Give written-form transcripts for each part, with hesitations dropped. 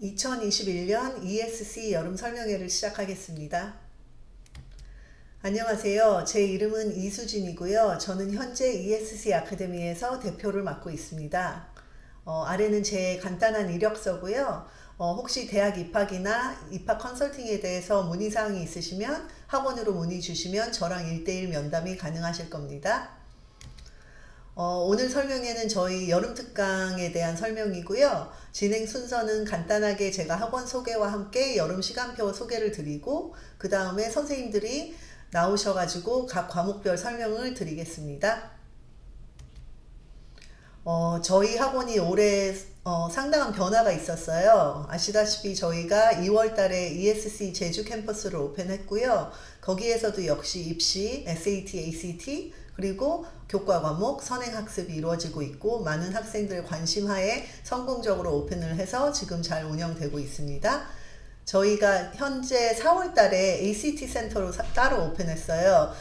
2021년 ESC 여름 설명회를 시작하겠습니다. 안녕하세요. 제 이름은 이수진이고요. 저는 현재 ESC 아카데미에서 대표를 맡고 있습니다. 아래는 제 간단한 이력서고요. 혹시 대학 입학이나 입학 컨설팅에 대해서 문의사항이 있으시면 학원으로 문의 주시면 저랑 1대1 면담이 가능하실 겁니다. 오늘 설명회는 저희 여름 특강에 대한 설명이고요. 진행 순서는 간단하게 제가 학원 소개와 함께 여름 시간표 소개를 드리고 그 다음에 선생님들이 나오셔가지고 각 과목별 설명을 드리겠습니다. 저희 학원이 올해 상당한 변화가 있었어요. 아시다시피 저희가 2월 달에 ESC 제주 캠퍼스를 오픈했고요. 거기에서도 역시 입시, SAT, ACT, 그리고 교과 과목, 선행학습이 이루어지고 있고 많은 학생들 관심하에 성공적으로 오픈을 해서 지금 잘 운영되고 있습니다. 저희가 현재 4월 달에 ACT 센터로 따로 오픈했어요.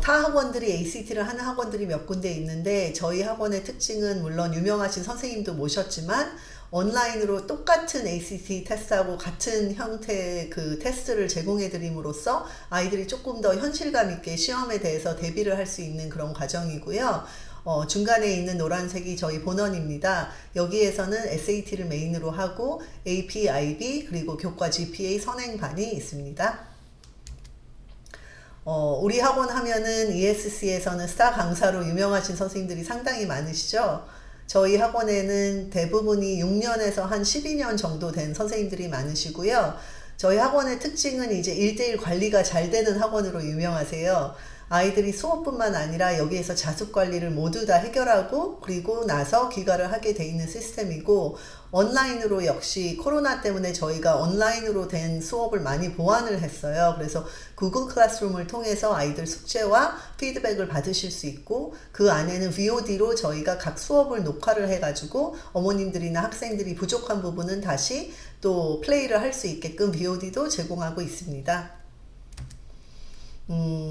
타 학원들이 ACT를 하는 학원들이 몇 군데 있는데 저희 학원의 특징은 물론 유명하신 선생님도 모셨지만 온라인으로 똑같은 ACT 테스트하고 같은 형태의 그 테스트를 제공해 드림으로써 아이들이 조금 더 현실감 있게 시험에 대해서 대비를 할 수 있는 그런 과정이고요. 중간에 있는 노란색이 저희 본원입니다. 여기에서는 SAT를 메인으로 하고 AP, IB 그리고 교과 GPA 선행반이 있습니다. 우리 학원 하면은 ESC에서는 스타 강사로 유명하신 선생님들이 상당히 많으시죠. 저희 학원에는 대부분이 6년에서 한 12년 정도 된 선생님들이 많으시고요. 저희 학원의 특징은 이제 1대1 관리가 잘 되는 학원으로 유명하세요. 아이들이 수업뿐만 아니라 여기에서 자습 관리를 모두 다 해결하고 그리고 나서 귀가를 하게 돼 있는 시스템이고 온라인으로 역시 코로나 때문에 저희가 온라인으로 된 수업을 많이 보완을 했어요. 그래서 구글 클래스룸을 통해서 아이들 숙제와 피드백을 받으실 수 있고 그 안에는 VOD로 저희가 각 수업을 녹화를 해가지고 어머님들이나 학생들이 부족한 부분은 다시 또 플레이를 할 수 있게끔 VOD도 제공하고 있습니다.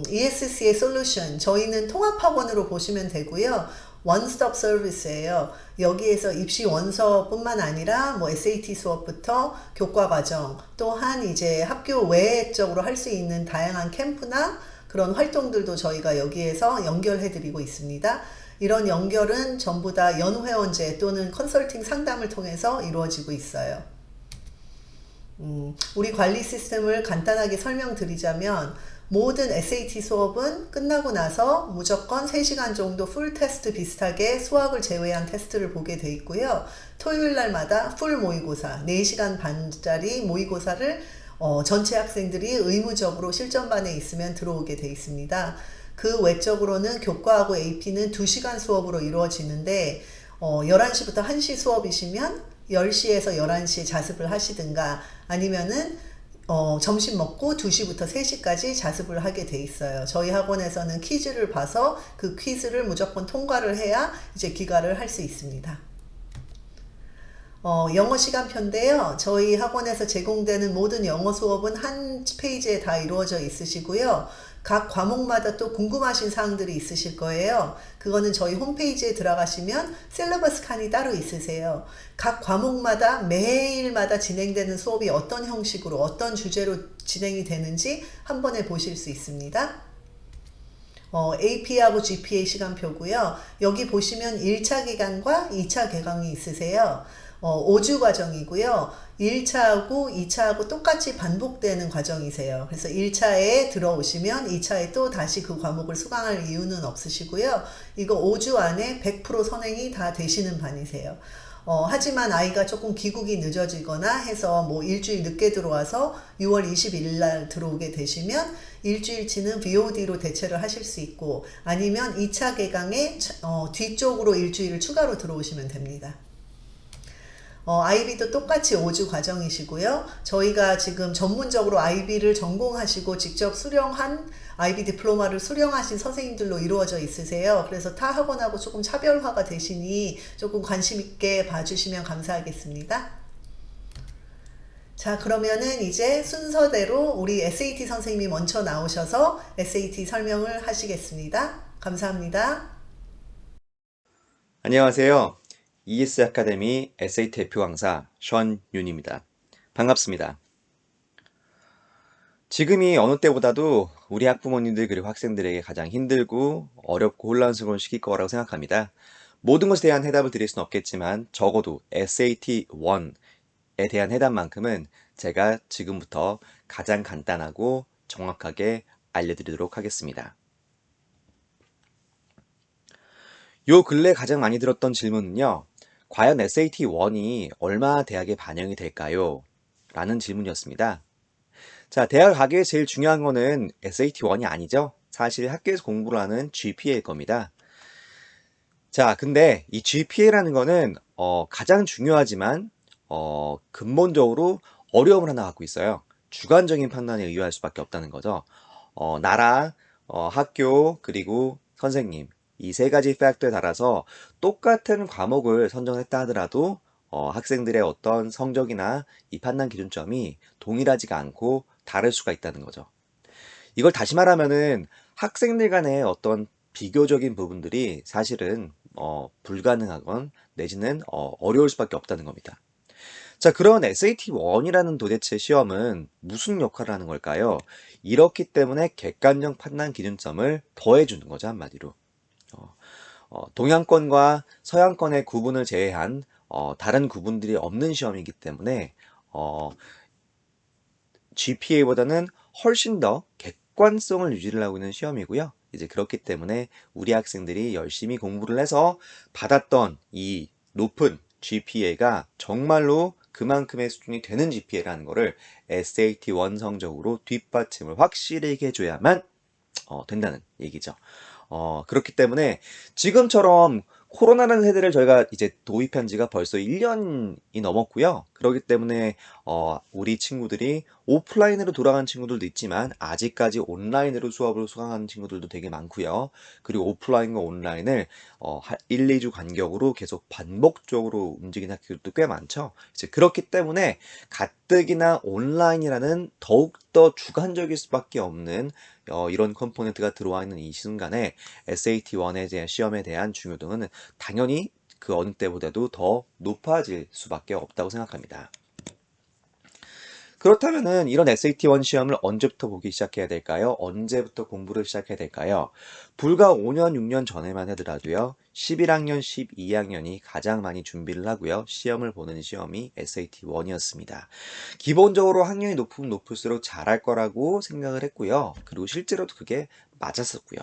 ESC의 솔루션 저희는 통합학원으로 보시면 되고요. 원스톱 서비스예요. 여기에서 입시 원서뿐만 아니라 뭐 SAT 수업부터 교과 과정 또한 이제 학교 외적으로 할 수 있는 다양한 캠프나 그런 활동들도 저희가 여기에서 연결해 드리고 있습니다. 이런 연결은 전부 다 연회원제 또는 컨설팅 상담을 통해서 이루어지고 있어요. 우리 관리 시스템을 간단하게 설명드리자면 모든 SAT 수업은 끝나고 나서 무조건 3시간 정도 풀 테스트 비슷하게 수학을 제외한 테스트를 보게 돼 있고요. 토요일 날마다 풀 모의고사 4시간 반짜리 모의고사를 전체 학생들이 의무적으로 실전반에 있으면 들어오게 돼 있습니다. 그 외적으로는 교과하고 AP는 2시간 수업으로 이루어지는데 11시부터 1시 수업이시면 10시에서 11시에 자습을 하시든가 아니면은 점심 먹고 2시부터 3시까지 자습을 하게 돼 있어요. 저희 학원에서는 퀴즈를 봐서 그 퀴즈를 무조건 통과를 해야 이제 귀가를 할 수 있습니다. 영어 시간표인데요. 저희 학원에서 제공되는 모든 영어 수업은 한 페이지에 다 이루어져 있으시고요. 각 과목마다 또 궁금하신 사항들이 있으실 거예요. 그거는 저희 홈페이지에 들어가시면 셀러버스 칸이 따로 있으세요. 각 과목마다 매일마다 진행되는 수업이 어떤 형식으로 어떤 주제로 진행이 되는지 한 번에 보실 수 있습니다. AP하고 GPA 시간표고요. 여기 보시면 1차 기간과 2차 개강이 있으세요. 5주 과정이고요. 1차하고 2차하고 똑같이 반복되는 과정이세요. 그래서 1차에 들어오시면 2차에 또 다시 그 과목을 수강할 이유는 없으시고요. 이거 5주 안에 100% 선행이 다 되시는 반이세요. 하지만 아이가 조금 귀국이 늦어지거나 해서 뭐 일주일 늦게 들어와서 6월 21일 날 들어오게 되시면 일주일치는 VOD로 대체를 하실 수 있고 아니면 2차 개강에 뒤쪽으로 일주일을 추가로 들어오시면 됩니다. IB도 똑같이 5주 과정이시고요. 저희가 지금 전문적으로 IB를 전공하시고 직접 수령한 IB 디플로마를 수령하신 선생님들로 이루어져 있으세요. 그래서 타 학원하고 조금 차별화가 되시니 조금 관심 있게 봐주시면 감사하겠습니다. 자, 그러면은 이제 순서대로 우리 SAT 선생님이 먼저 나오셔서 SAT 설명을 하시겠습니다. 감사합니다. 안녕하세요. ES 아카데미 에세이 대표 강사 션 윤입니다. 반갑습니다. 지금이 어느 때보다도 우리 학부모님들 그리고 학생들에게 가장 힘들고 어렵고 혼란스러운 시기일 거라고 생각합니다. 모든 것에 대한 해답을 드릴 수는 없겠지만 적어도 SAT1에 대한 해답만큼은 제가 지금부터 가장 간단하고 정확하게 알려드리도록 하겠습니다. 요 근래 가장 많이 들었던 질문은요. 과연 SAT1이 얼마 대학에 반영이 될까요? 라는 질문이었습니다. 자, 대학 가기 위해 제일 중요한 거는 SAT1이 아니죠. 사실 학교에서 공부를 하는 GPA일 겁니다. 자, 근데 이 GPA라는 거는 가장 중요하지만 근본적으로 어려움을 하나 갖고 있어요. 주관적인 판단에 의유할 수밖에 없다는 거죠. 나라, 학교, 그리고 선생님 이 세 가지 팩터에 따라서 똑같은 과목을 선정했다 하더라도 학생들의 어떤 성적이나 이 판단 기준점이 동일하지가 않고 다를 수가 있다는 거죠. 이걸 다시 말하면은 학생들 간의 어떤 비교적인 부분들이 사실은 불가능하건 내지는 어려울 수밖에 없다는 겁니다. 자, 그런 SAT1이라는 도대체 시험은 무슨 역할을 하는 걸까요? 이렇기 때문에 객관적 판단 기준점을 더해주는 거죠, 한마디로. 동양권과 서양권의 구분을 제외한 다른 구분들이 없는 시험이기 때문에 GPA보다는 훨씬 더 객관성을 유지를 하고 있는 시험이고요. 이제 그렇기 때문에 우리 학생들이 열심히 공부를 해서 받았던 이 높은 GPA가 정말로 그만큼의 수준이 되는 GPA라는 거를 SAT1 성적으로 뒷받침을 확실히 해줘야만 된다는 얘기죠. 그렇기 때문에 지금처럼 코로나라는 세대를 저희가 이제 도입한 지가 벌써 1년이 넘었고요. 그렇기 때문에 우리 친구들이 오프라인으로 돌아간 친구들도 있지만 아직까지 온라인으로 수업을 수강하는 친구들도 되게 많고요. 그리고 오프라인과 온라인을 1, 2주 간격으로 계속 반복적으로 움직이는 학교들도 꽤 많죠. 이제 그렇기 때문에 가뜩이나 온라인이라는 더욱더 주관적일 수밖에 없는 이런 컴포넌트가 들어와 있는 이 순간에 SAT1에 대한 시험에 대한 중요도는 당연히 그 어느 때보다도 더 높아질 수밖에 없다고 생각합니다. 그렇다면은 이런 SAT1 시험을 언제부터 보기 시작해야 될까요? 언제부터 공부를 시작해야 될까요? 불과 5년, 6년 전에만 하더라도요. 11학년, 12학년이 가장 많이 준비를 하고요. 시험을 보는 시험이 SAT1이었습니다. 기본적으로 학년이 높으면 높을수록 잘할 거라고 생각을 했고요. 그리고 실제로도 그게 맞았었고요.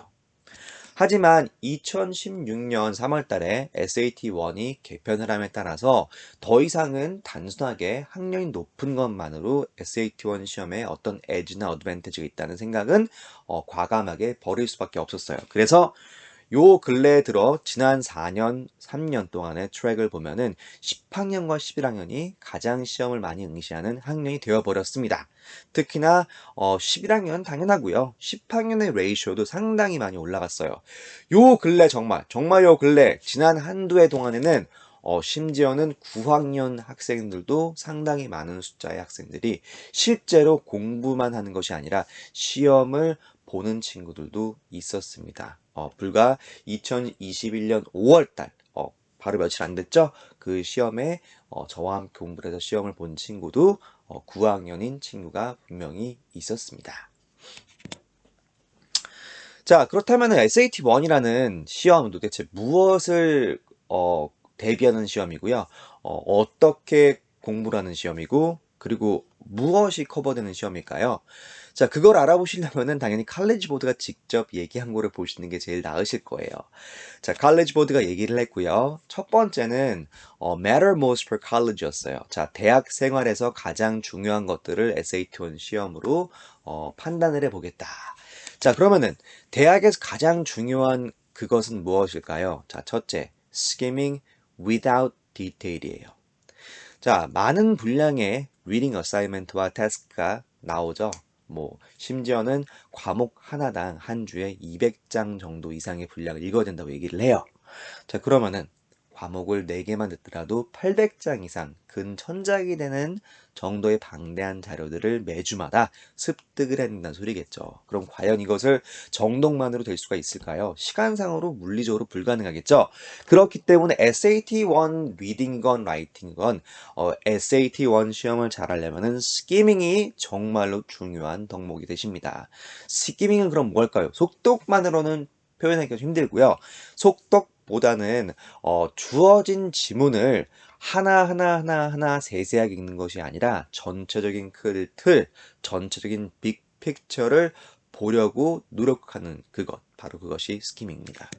하지만 2016년 3월 달에 SAT1이 개편을 함에 따라서 더 이상은 단순하게 학년이 높은 것만으로 SAT1 시험에 어떤 에지나 어드밴티지가 있다는 생각은 과감하게 버릴 수밖에 없었어요. 그래서 요 근래에 들어 지난 4년, 3년 동안의 트랙을 보면은 10학년과 11학년이 가장 시험을 많이 응시하는 학년이 되어버렸습니다. 특히나 11학년 당연하고요. 10학년의 레이쇼도 상당히 많이 올라갔어요. 요 근래 정말 요 근래 지난 한두 해 동안에는 심지어는 9학년 학생들도 상당히 많은 숫자의 학생들이 실제로 공부만 하는 것이 아니라 시험을 보는 친구들도 있었습니다. 불과 2021년 5월달, 바로 며칠 안 됐죠? 그 시험에 저와 함께 공부를 해서 시험을 본 친구도 9학년인 친구가 분명히 있었습니다. 자, 그렇다면 SAT1이라는 시험은 도대체 무엇을 대비하는 시험이고요. 어떻게 공부를 하는 시험이고, 그리고 무엇이 커버되는 시험일까요? 자, 그걸 알아보시려면은 당연히 칼리지 보드가 직접 얘기한 거를 보시는 게 제일 나으실 거예요. 자, 칼리지 보드가 얘기를 했고요. 첫 번째는 matter most for college였어요. 자, 대학 생활에서 가장 중요한 것들을 SAT1 시험으로 판단을 해보겠다. 자, 그러면은 대학에서 가장 중요한 그것은 무엇일까요? 자, 첫째, skimming without detail이에요. 자, 많은 분량의 reading assignment와 task가 나오죠. 심지어는 과목 하나당 한 주에 200장 정도 이상의 분량을 읽어야 된다고 얘기를 해요. 자, 그러면은 과목을 4개만 듣더라도 800장 이상, 근 1000장이 되는 정도의 방대한 자료들을 매주마다 습득을 해야 된다는 소리겠죠. 그럼 과연 이것을 정독만으로 될 수가 있을까요? 시간상으로 물리적으로 불가능하겠죠. 그렇기 때문에 SAT1 리딩건 라이팅건 SAT1 시험을 잘하려면은 스키밍이 정말로 중요한 덕목이 되십니다. 스키밍은 그럼 뭘까요? 속독만으로는 표현하기가 힘들고요. 속독보다는 주어진 지문을 하나하나 세세하게 읽는 것이 아니라 전체적인 틀, 전체적인 빅 픽처를 보려고 노력하는 그것, 바로 그것이 스키밍입니다.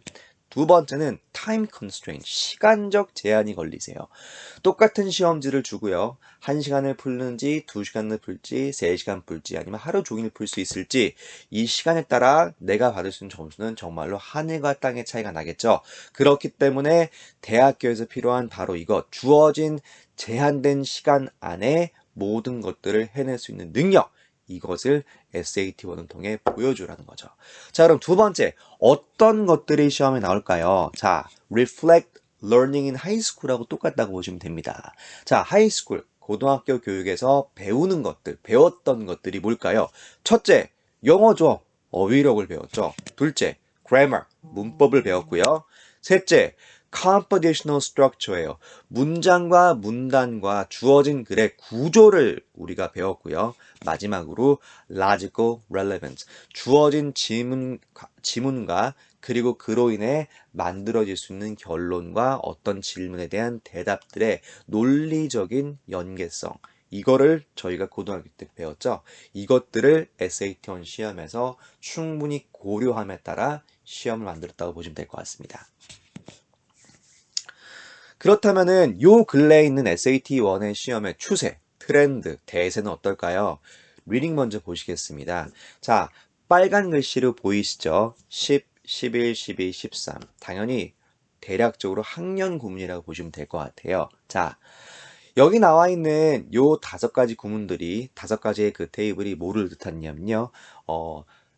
두 번째는 타임 컨스트레인트, 시간적 제한이 걸리세요. 똑같은 시험지를 주고요. 1시간을 풀는지 2시간을 풀지 3시간 풀지 아니면 하루 종일 풀 수 있을지 이 시간에 따라 내가 받을 수 있는 점수는 정말로 하늘과 땅의 차이가 나겠죠. 그렇기 때문에 대학교에서 필요한 바로 이것, 주어진 제한된 시간 안에 모든 것들을 해낼 수 있는 능력, 이것을 SAT1을 통해 보여주라는 거죠. 자, 그럼 두 번째, 어떤 것들이 시험에 나올까요? 자, reflect learning in high school하고 똑같다고 보시면 됩니다. 자, 하이스쿨, 고등학교 교육에서 배우는 것들, 배웠던 것들이 뭘까요? 첫째, 영어죠. 어휘력을 배웠죠. 둘째, grammar, 문법을 배웠고요. 셋째, compositional structure예요. 문장과 문단과 주어진 글의 구조를 우리가 배웠고요. 마지막으로 logical relevance, 주어진 지문과 그리고 그로 인해 만들어질 수 있는 결론과 어떤 질문에 대한 대답들의 논리적인 연계성, 이거를 저희가 고등학교 때 배웠죠. 이것들을 SAT1 시험에서 충분히 고려함에 따라 시험을 만들었다고 보시면 될 것 같습니다. 그렇다면은 요 근래에 있는 SAT1의 시험의 추세, 트렌드, 대세는 어떨까요? 리딩 먼저 보시겠습니다. 자, 빨간 글씨로 보이시죠? 10, 11, 12, 13. 당연히 대략적으로 학년 구문이라고 보시면 될 것 같아요. 자, 여기 나와 있는 요 5가지 구문들이, 5가지의 그 테이블이 뭐를 뜻하냐면요.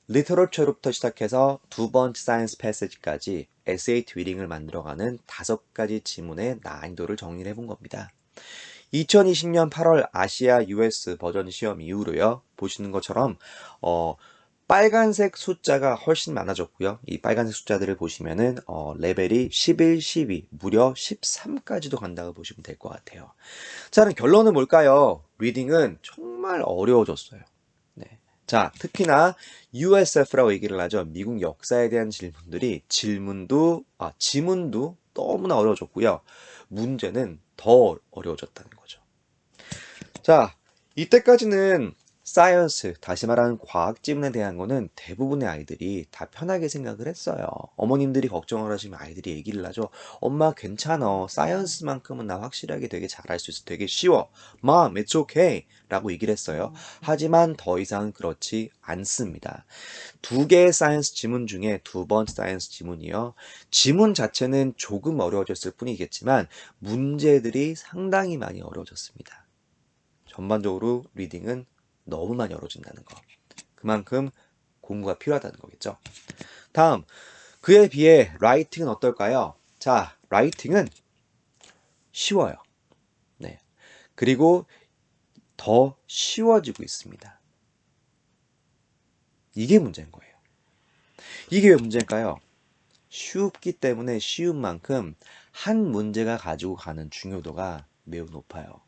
리터러처로부터 시작해서 두 번째 사이언스 패시지까지 SAT 리딩을 만들어가는 5가지 지문의 난이도를 정리를 해본 겁니다. 2020년 8월 아시아 US 버전 시험 이후로요. 보시는 것처럼 빨간색 숫자가 훨씬 많아졌고요. 이 빨간색 숫자들을 보시면은 레벨이 11, 12, 무려 13까지도 간다고 보시면 될 것 같아요. 자, 그럼 결론은 뭘까요? 리딩은 정말 어려워졌어요. 네. 자, 특히나 USF라고 얘기를 하죠. 미국 역사에 대한 지문도 너무나 어려워졌고요. 문제는 더 어려워졌다는 거죠. 자, 이때까지는 사이언스, 다시 말하는 과학 지문에 대한 거는 대부분의 아이들이 다 편하게 생각을 했어요. 어머님들이 걱정을 하시면 아이들이 얘기를 하죠. 엄마 괜찮아. 사이언스만큼은 나 확실하게 되게 잘할 수 있어. 되게 쉬워. Mom, it's okay. 라고 얘기를 했어요. 하지만 더 이상 그렇지 않습니다. 2개의 사이언스 지문 중에 두 번째 사이언스 지문이요. 지문 자체는 조금 어려워졌을 뿐이겠지만 문제들이 상당히 많이 어려워졌습니다. 전반적으로 리딩은 너무 많이 어려워진다는 거. 그만큼 공부가 필요하다는 거겠죠. 다음, 그에 비해 라이팅은 어떨까요? 자, 라이팅은 쉬워요. 네. 그리고 더 쉬워지고 있습니다. 이게 문제인 거예요. 이게 왜 문제일까요? 쉽기 때문에 쉬운 만큼 한 문제가 가지고 가는 중요도가 매우 높아요.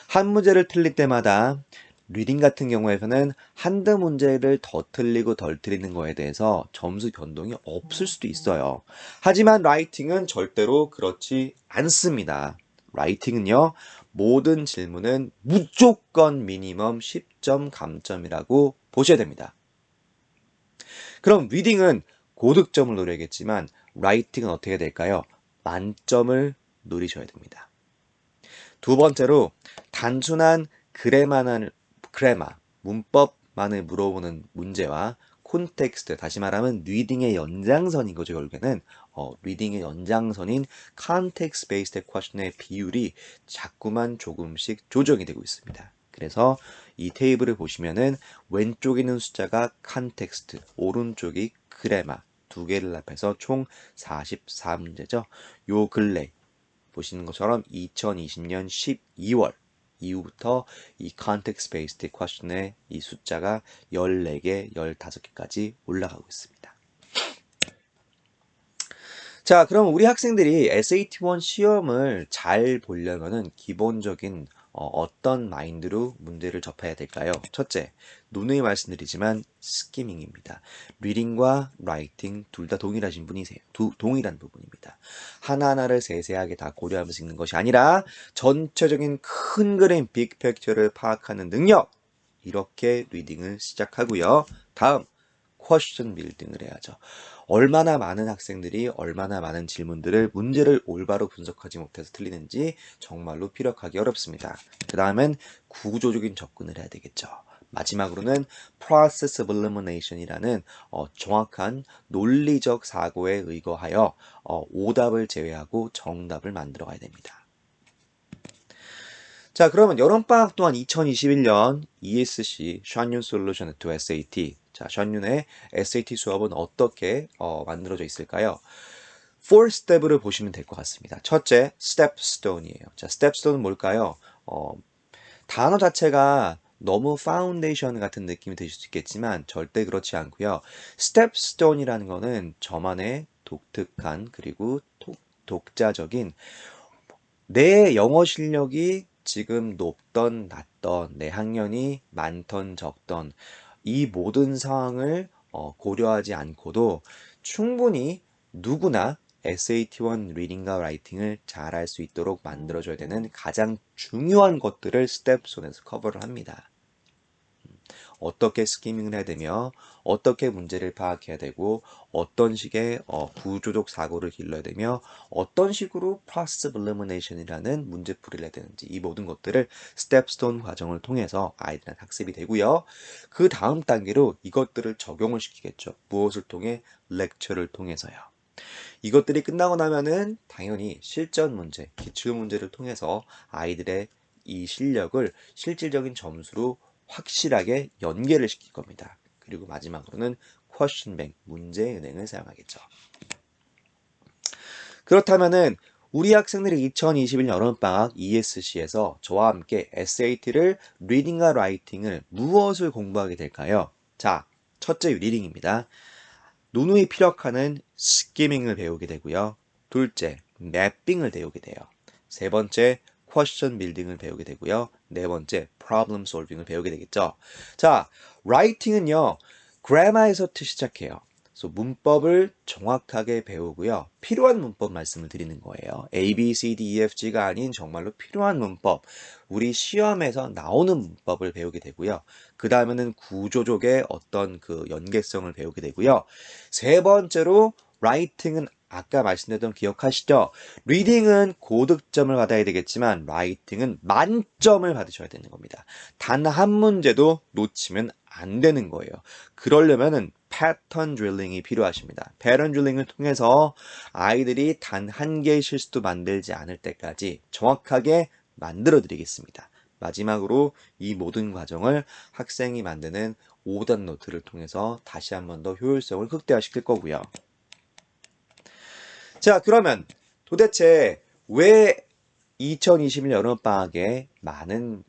한 문제를 틀릴 때마다 리딩 같은 경우에는 한두 문제를 더 틀리고 덜 틀리는 거에 대해서 점수 변동이 없을 수도 있어요. 하지만 라이팅은 절대로 그렇지 않습니다. 라이팅은요, 모든 질문은 무조건 미니멈 10점 감점이라고 보셔야 됩니다. 그럼 리딩은 고득점을 노려야겠지만 라이팅은 어떻게 될까요? 만점을 노리셔야 됩니다. 두 번째로 단순한 그래마, 문법만을 물어보는 문제와 콘텍스트, 다시 말하면 리딩의 연장선인 거죠. 결국에는 리딩의 연장선인 context based question의 비율이 자꾸만 조금씩 조정이 되고 있습니다. 그래서 이 테이블을 보시면은 왼쪽에 있는 숫자가 context, 오른쪽이 그래마, 두 개를 합해서 총 44문제죠. 요 근래 보시는 것처럼 2020년 12월 이후부터 이 context based question의 이 숫자가 14개, 15개까지 올라가고 있습니다. 자, 그럼 우리 학생들이 SAT1 시험을 잘 보려면은 기본적인 어떤 마인드로 문제를 접해야 될까요? 첫째, 누누이 말씀드리지만 스키밍입니다. 리딩과 라이팅 둘 다 동일하신 분이세요. 동일한 부분입니다. 하나하나를 세세하게 다 고려하면서 읽는 것이 아니라 전체적인 큰 그림, 빅 픽처를 파악하는 능력, 이렇게 리딩을 시작하고요. 다음, 퀘스천 빌딩을 해야죠. 얼마나 많은 학생들이 얼마나 많은 질문들을 문제를 올바로 분석하지 못해서 틀리는지 정말로 피력하기 어렵습니다. 그 다음엔 구조적인 접근을 해야 되겠죠. 마지막으로는 process of elimination이라는 정확한 논리적 사고에 의거하여 오답을 제외하고 정답을 만들어 가야 됩니다. 자, 그러면 여름방학 동안 2021년 ESC 션윤 솔루션 to SAT. 자, 션윤의 SAT 수업은 어떻게 만들어져 있을까요? 4스텝을 보시면 될 것 같습니다. 첫째, 스텝스톤이에요. 자, 스텝스톤은 뭘까요? 단어 자체가 너무 파운데이션 같은 느낌이 드실 수 있겠지만 절대 그렇지 않고요. 스텝스톤이라는 거는 저만의 독특한 그리고 독자적인 내 영어 실력이 지금 높던 낮던 내 학년이 많던 적던 이 모든 상황을 고려하지 않고도 충분히 누구나 SAT1 리딩과 라이팅을 잘할 수 있도록 만들어줘야 되는 가장 중요한 것들을 스텝손에서 커버를 합니다. 어떻게 스키밍을 해야 되며 어떻게 문제를 파악해야 되고 어떤 식의 구조적 사고를 길러야 되며 어떤 식으로 process of elimination이라는 문제풀이를 해야 되는지 이 모든 것들을 스텝스톤 과정을 통해서 아이들한테 학습이 되고요. 그 다음 단계로 이것들을 적용을 시키겠죠. 무엇을 통해? 렉처를 통해서요. 이것들이 끝나고 나면은 당연히 실전 문제, 기출 문제를 통해서 아이들의 이 실력을 실질적인 점수로 확실하게 연계를 시킬 겁니다. 그리고 마지막으로는 퀘스천 뱅크, 문제 은행을 사용하겠죠. 그렇다면은 우리 학생들이 2021 여름방학 ESC에서 저와 함께 SAT를 리딩과 라이팅을 무엇을 공부하게 될까요? 자, 첫째 리딩입니다. 누누이 피력하는 스키밍을 배우게 되고요. 둘째, 맵빙을 배우게 돼요. 세 번째, 퀘스천 빌딩을 배우게 되고요. 네 번째, 프로블럼 솔빙을 배우게 되겠죠. 자, 라이팅은요. 그래머에서 시작해요. 그래서 문법을 정확하게 배우고요. 필요한 문법 말씀을 드리는 거예요. A, B, C, D, E, F, G가 아닌 정말로 필요한 문법, 우리 시험에서 나오는 문법을 배우게 되고요. 그 다음에는 구조적의 어떤 그 연계성을 배우게 되고요. 세 번째로 라이팅은 아까 말씀드렸던 기억하시죠? 리딩은 고득점을 받아야 되겠지만 라이팅은 만점을 받으셔야 되는 겁니다. 단 한 문제도 놓치면 안 되는 거예요. 그러려면은 패턴 드릴링이 필요하십니다. 패턴 드릴링을 통해서 아이들이 단 한 개의 실수도 만들지 않을 때까지 정확하게 만들어 드리겠습니다. 마지막으로 이 모든 과정을 학생이 만드는 오답 노트를 통해서 다시 한 번 더 효율성을 극대화시킬 거고요. 자, 그러면 도대체 왜 2021 여름방학에 많은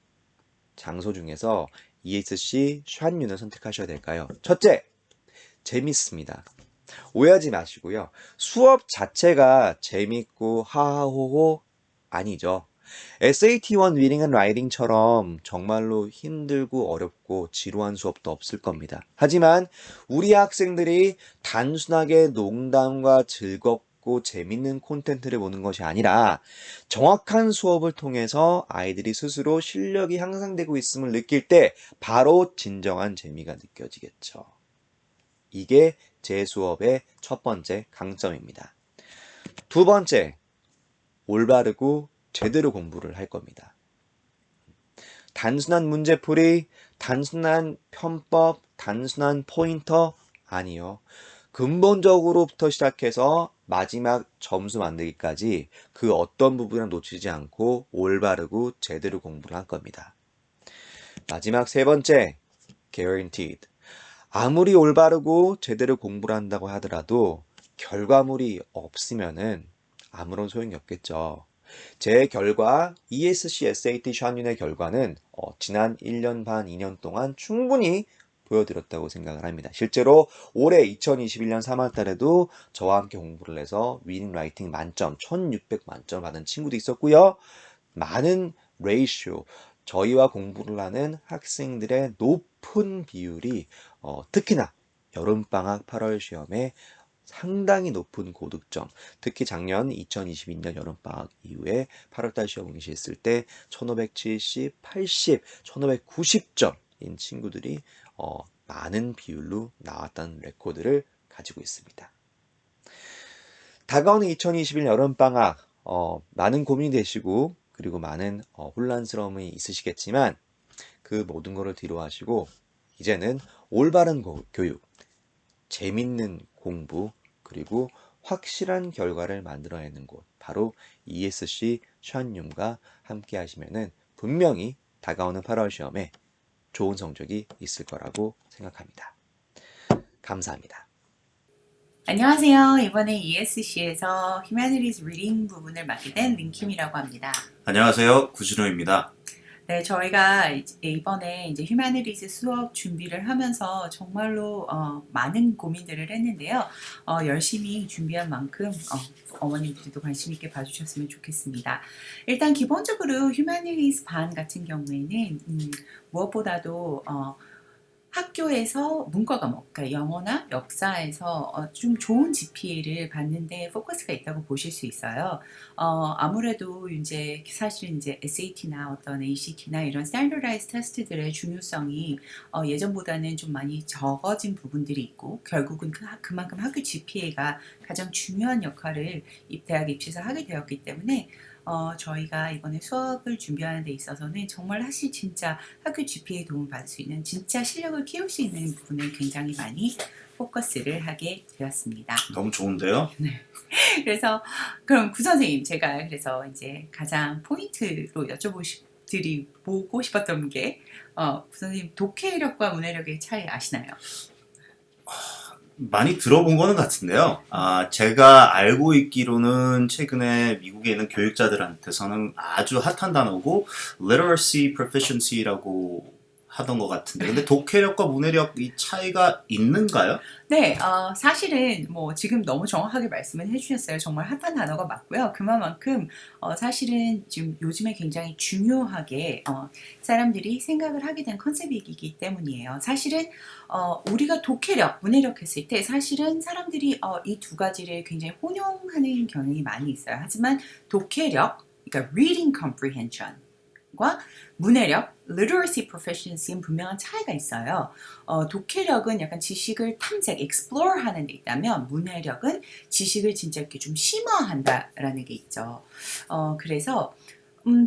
장소 중에서 ESC 션윤을 선택하셔야 될까요? 첫째, 재밌습니다. 오해하지 마시고요. 수업 자체가 재밌고 하하호호 아니죠. SAT1 리딩 앤 라이팅처럼 정말로 힘들고 어렵고 지루한 수업도 없을 겁니다. 하지만 우리 학생들이 단순하게 농담과 즐겁고 재밌는 콘텐츠를 보는 것이 아니라 정확한 수업을 통해서 아이들이 스스로 실력이 향상되고 있음을 느낄 때 바로 진정한 재미가 느껴지겠죠. 이게 제 수업의 첫 번째 강점입니다. 두 번째, 올바르고 제대로 공부를 할 겁니다. 단순한 문제풀이, 단순한 편법, 단순한 포인터 아니요. 근본적으로부터 시작해서 마지막 점수 만들기까지 그 어떤 부분을 놓치지 않고 올바르고 제대로 공부를 할 겁니다. 마지막 세 번째, guaranteed. 아무리 올바르고 제대로 공부를 한다고 하더라도 결과물이 없으면은 아무런 소용이 없겠죠. 제 결과 ESC SAT 샤뇰의 결과는 지난 1년 반, 2년 동안 충분히 보여드렸다고 생각을 합니다. 실제로 올해 2021년 3월 달에도 저와 함께 공부를 해서 리딩 라이팅 만점, 1600 만점 받은 친구도 있었고요. 많은 레이쇼, 저희와 공부를 하는 학생들의 높은 비율이 특히나 여름방학 8월 시험에 상당히 높은 고득점, 특히 작년 2022년 여름방학 이후에 8월달 시험 응시했을 때 1570, 80, 1590점인 친구들이 많은 비율로 나왔다는 레코드를 가지고 있습니다. 다가오는 2021 여름방학, 많은 고민이 되시고 그리고 많은 혼란스러움이 있으시겠지만 그 모든 것을 뒤로 하시고 이제는 올바른 교육, 재밌는 공부, 그리고 확실한 결과를 만들어내는 곳, 바로 ESC 샤뇰과 함께 하시면은 분명히 다가오는 8월 시험에 좋은 성적이 있을 거라고 생각합니다. 감사합니다. 안녕하세요. 이번에 ESC에서 Humanities Reading 부분을 맡게 된 린킴이라고 합니다. 안녕하세요. 구준호입니다. 네, 저희가 이번에 이제 Humanities 수업 준비를 하면서 정말로 많은 고민들을 했는데요. 열심히 준비한 만큼 어머님들도 관심 있게 봐주셨으면 좋겠습니다. 일단 기본적으로 Humanities 반 같은 경우에는 무엇보다도 학교에서 문과 과목, 그러니까 영어나 역사에서 좀 좋은 GPA를 받는데 포커스가 있다고 보실 수 있어요. 아무래도 이제 사실은 이제 SAT나 어떤 ACT나 이런 standardized 테스트들의 중요성이 예전보다는 좀 많이 적어진 부분들이 있고 결국은 그만큼 학교 GPA가 가장 중요한 역할을 대학 입시에서 하게 되었기 때문에 저희가 이번에 수업을 준비하는 데 있어서는 정말 사실 진짜 학교 GPA에 도움을 받을 수 있는 진짜 실력을 키울 수 있는 부분을 굉장히 많이 포커스를 하게 되었습니다. 너무 좋은데요? 그래서 그럼 구 선생님, 제가 그래서 이제 가장 포인트로 여쭤보고 싶었던 게 구 선생님 독해력과 문해력의 차이 아시나요? 많이 들어본 거는 같은데요. 제가 알고 있기로는 최근에 미국에 있는 교육자들한테서는 아주 핫한 단어고 literacy proficiency라고 하던 것 같은데 근데 독해력과 문해력 이 차이가 있는가요? 네, 사실은 뭐 지금 너무 정확하게 말씀을 해주셨어요. 정말 핫한 단어가 맞고요. 그만큼 사실은 지금 요즘에 굉장히 중요하게 사람들이 생각을 하게 된 컨셉이기 때문이에요. 사실은 우리가 독해력, 문해력 했을 때 사실은 사람들이 이 두 가지를 굉장히 혼용하는 경향이 많이 있어요. 하지만 독해력, 그러니까 reading comprehension 과 문해력, literacy proficiency는 분명한 차이가 있어요. 독해력은 약간 지식을 탐색, explore 하는 데 있다면 문해력은 지식을 진짜 이렇게 좀 심화한다라는 게 있죠. 그래서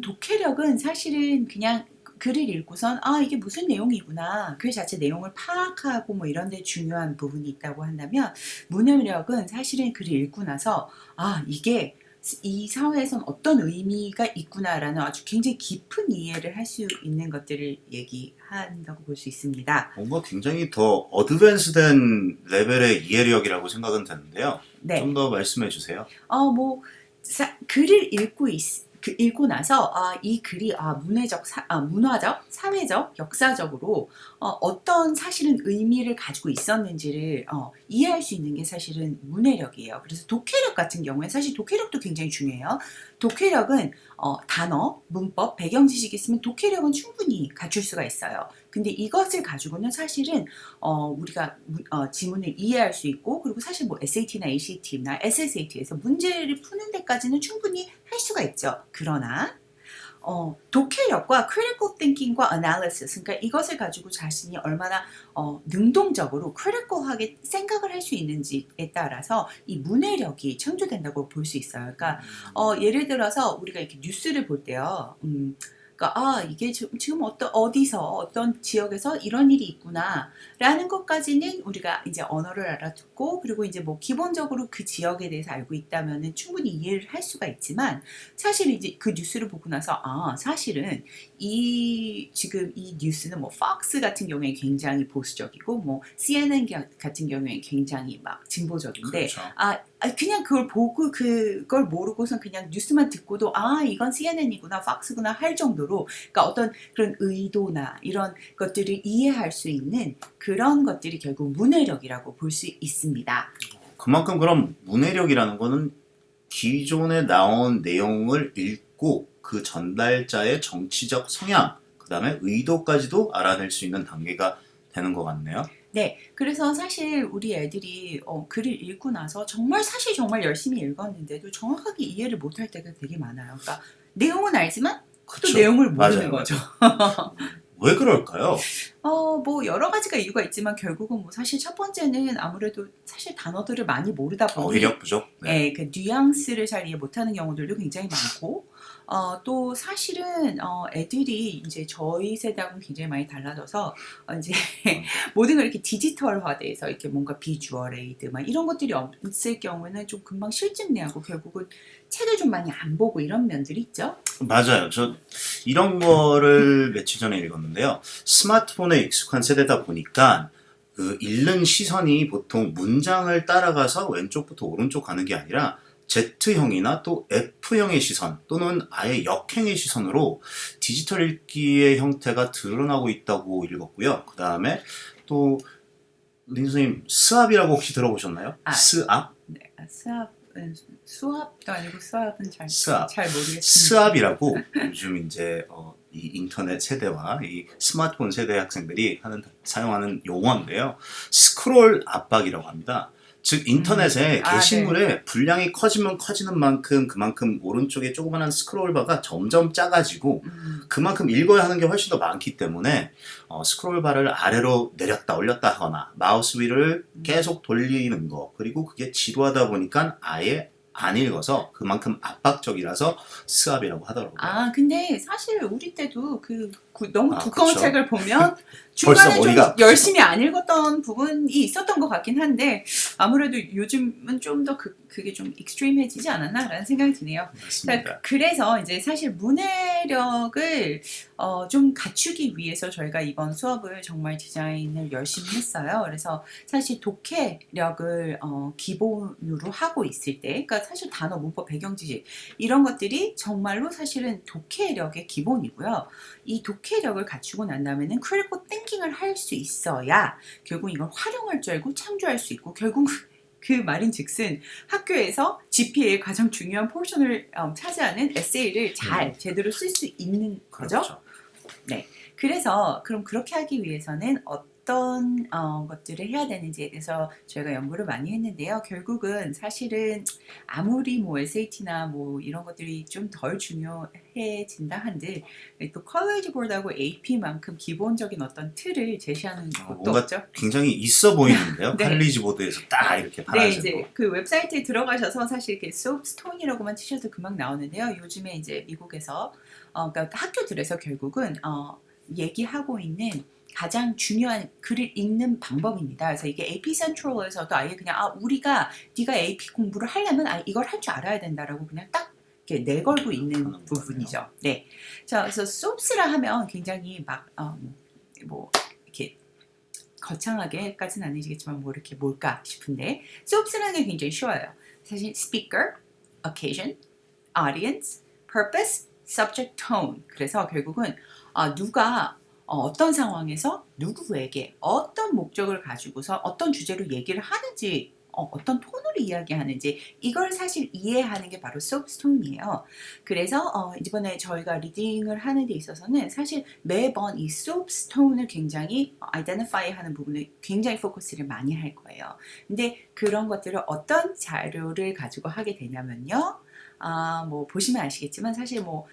독해력은 사실은 그냥 글을 읽고선 이게 무슨 내용이구나, 그 자체 내용을 파악하고 뭐 이런 데 중요한 부분이 있다고 한다면 문해력은 사실은 글을 읽고 나서 이게 이 사회에선 어떤 의미가 있구나라는 아주 굉장히 깊은 이해를 할 수 있는 것들을 얘기한다고 볼 수 있습니다. 뭔가 굉장히 더 어드밴스된 레벨의 이해력이라고 생각은 드는데요. 네. 좀 더 말씀해 주세요. 글을 읽고 나서 이 글이 문화적, 사회적, 역사적으로 어떤 사실은 의미를 가지고 있었는지를 이해할 수 있는 게 사실은 문해력이에요. 그래서 독해력 같은 경우에 사실 독해력도 굉장히 중요해요. 독해력은 단어, 문법, 배경 지식이 있으면 독해력은 충분히 갖출 수가 있어요. 근데 이것을 가지고는 사실은 우리가 지문을 이해할 수 있고 그리고 사실 뭐 SAT나 ACT나 SSAT에서 문제를 푸는 데까지는 충분히 할 수가 있죠. 그러나 독해력과 critical thinking과 analysis, 그러니까 이것을 가지고 자신이 얼마나 능동적으로 critical하게 생각을 할 수 있는지에 따라서 이 문해력이 창조된다고 볼 수 있어요. 그러니까 예를 들어서 우리가 이렇게 뉴스를 볼 때요. 그러니까 이게 지금 어디서 어떤 지역에서 이런 일이 있구나라는 것까지는 우리가 이제 언어를 알아듣고 그리고 이제 뭐 기본적으로 그 지역에 대해서 알고 있다면은 충분히 이해를 할 수가 있지만 사실 이제 그 뉴스를 보고 나서 사실은 지금 이 뉴스는 뭐 팍스 같은 경우에 굉장히 보수적이고 뭐 CNN 같은 경우에 굉장히 막 진보적인데 그렇죠. 그냥 그걸 보고 그걸 모르고선 그냥 뉴스만 듣고도 이건 CNN이구나, 팍스구나 할 정도로 그러니까 어떤 그런 의도나 이런 것들을 이해할 수 있는 그런 것들이 결국 문해력이라고 볼 수 있습니다. 그만큼 그럼 문해력이라는 거는 기존에 나온 내용을 읽고 그 전달자의 정치적 성향, 그 다음에 의도까지도 알아낼 수 있는 단계가 되는 것 같네요. 네, 그래서 사실 우리 애들이 글을 읽고 나서 사실 정말 열심히 읽었는데도 정확하게 이해를 못할 때가 되게 많아요. 그러니까 내용은 알지만 또 그쵸. 내용을 모르는 맞아요. 거죠. 왜 그럴까요? 뭐 여러 가지가 이유가 있지만 결국은 뭐 사실 첫 번째는 아무래도 사실 단어들을 많이 모르다 보니 어휘력 부족. 네. 그 뉘앙스를 잘 이해 못하는 경우들도 굉장히 많고 또 사실은 애들이 이제 저희 세대하고는 굉장히 많이 달라져서 이제 모든 걸 이렇게 디지털화돼서 이렇게 뭔가 비주얼 에이드 막 이런 것들이 없을 경우에는 좀 금방 실증내하고 결국은 책을 좀 많이 안 보고 이런 면들이 있죠. 맞아요. 저 이런 거를 며칠 전에 읽었는데요. 스마트폰에 익숙한 세대다 보니까 그 읽는 시선이 보통 문장을 따라가서 왼쪽부터 오른쪽 가는 게 아니라 Z형이나 또 F형의 시선 또는 아예 역행의 시선으로 디지털 읽기의 형태가 드러나고 있다고 읽었고요. 그 다음에 또 린 선생님 스압이라고 혹시 들어보셨나요? 스압? 네, 수압도 아니고 수압은 스압. 잘 모르겠습니다. 스압이라고 요즘 이제 이 인터넷 세대와 이 스마트폰 세대 학생들이 사용하는 용어인데요. 스크롤 압박이라고 합니다. 즉 인터넷에 게시물의 네. 분량이 커지면 커지는 만큼 그만큼 오른쪽에 조그만한 스크롤바가 점점 작아지고 그만큼 읽어야 하는 게 훨씬 더 많기 때문에 스크롤바를 아래로 내렸다 올렸다 하거나 마우스 위를 계속 돌리는 거 그리고 그게 지루하다 보니까 아예 안 읽어서 그만큼 압박적이라서 스압이라고 하더라고요. 근데 사실 우리 때도 너무 두꺼운 그쵸. 책을 보면 벌써 중간에 좀 머리가 열심히 안 읽었던 부분이 있었던 것 같긴 한데 아무래도 요즘은 좀 더 그게 좀 익스트림해지지 않았나라는 생각이 드네요. 맞습니다. 그래서 이제 사실 문해력을 좀 갖추기 위해서 저희가 이번 수업을 정말 디자인을 열심히 했어요. 그래서 사실 독해력을 기본으로 하고 있을 때, 그러니까 사실 단어, 문법, 배경지식 이런 것들이 정말로 사실은 독해력의 기본이고요. 이 독해력을 갖추고 난 다음에는 critical thinking을 할 수 있어야 결국 이걸 활용할 줄 알고 창조할 수 있고 결국 그 말인즉슨 학교에서 GPA의 가장 중요한 포션을 차지하는 에세이를 잘 제대로 쓸 수 있는 거죠. 그렇죠. 네. 그래서 그럼 그렇게 하기 위해서는 어떤 것들을 해야 되는지에 대해서 저희가 연구를 많이 했는데요. 결국은 사실은 아무리 뭐 SAT나 뭐 이런 것들이 좀 덜 중요해진다 한들 또 컬리지 보드하고 AP만큼 기본적인 어떤 틀을 제시하는 것도 뭔가 없죠. 굉장히 있어 보이는데요. 네. 칼리지 보드에서 딱 이렇게 네, 파란색으로. 이제 그 웹사이트에 들어가셔서 사실 이렇게 소프스톤이라고만 치셔도 금방 나오는데요. 요즘에 이제 미국에서 그러니까 학교들에서 결국은 얘기하고 있는 가장 중요한 글을 읽는 방법입니다. 그래서 이게 AP 센트럴에서도 아예 그냥 우리가 네가 AP 공부를 하려면 이걸 할 줄 알아야 된다라고 그냥 딱 이렇게 내걸고 있는 하는 부분이죠. 네. 자, 그래서 소프스라 하면 굉장히 막 뭐 이렇게 거창하게까지는 아니시겠지만 뭐 이렇게 뭘까 싶은데 소프스라는 게 굉장히 쉬워요. 사실 speaker, occasion, audience, purpose, subject, tone. 그래서 결국은 누가 어떤 상황에서 누구에게 어떤 목적을 가지고서 어떤 주제로 얘기를 하는지 어떤 톤으로 이야기하는지 이걸 사실 이해하는 게 바로 소프스톤이에요. 그래서 이번에 저희가 리딩을 하는 데 있어서는 사실 매번 이 소프스톤을 굉장히 아이덴티파이 하는 부분을 굉장히 포커스를 많이 할 거예요. 근데 그런 것들을 어떤 자료를 가지고 하게 되냐면요. 뭐 보시면 아시겠지만 사실 뭐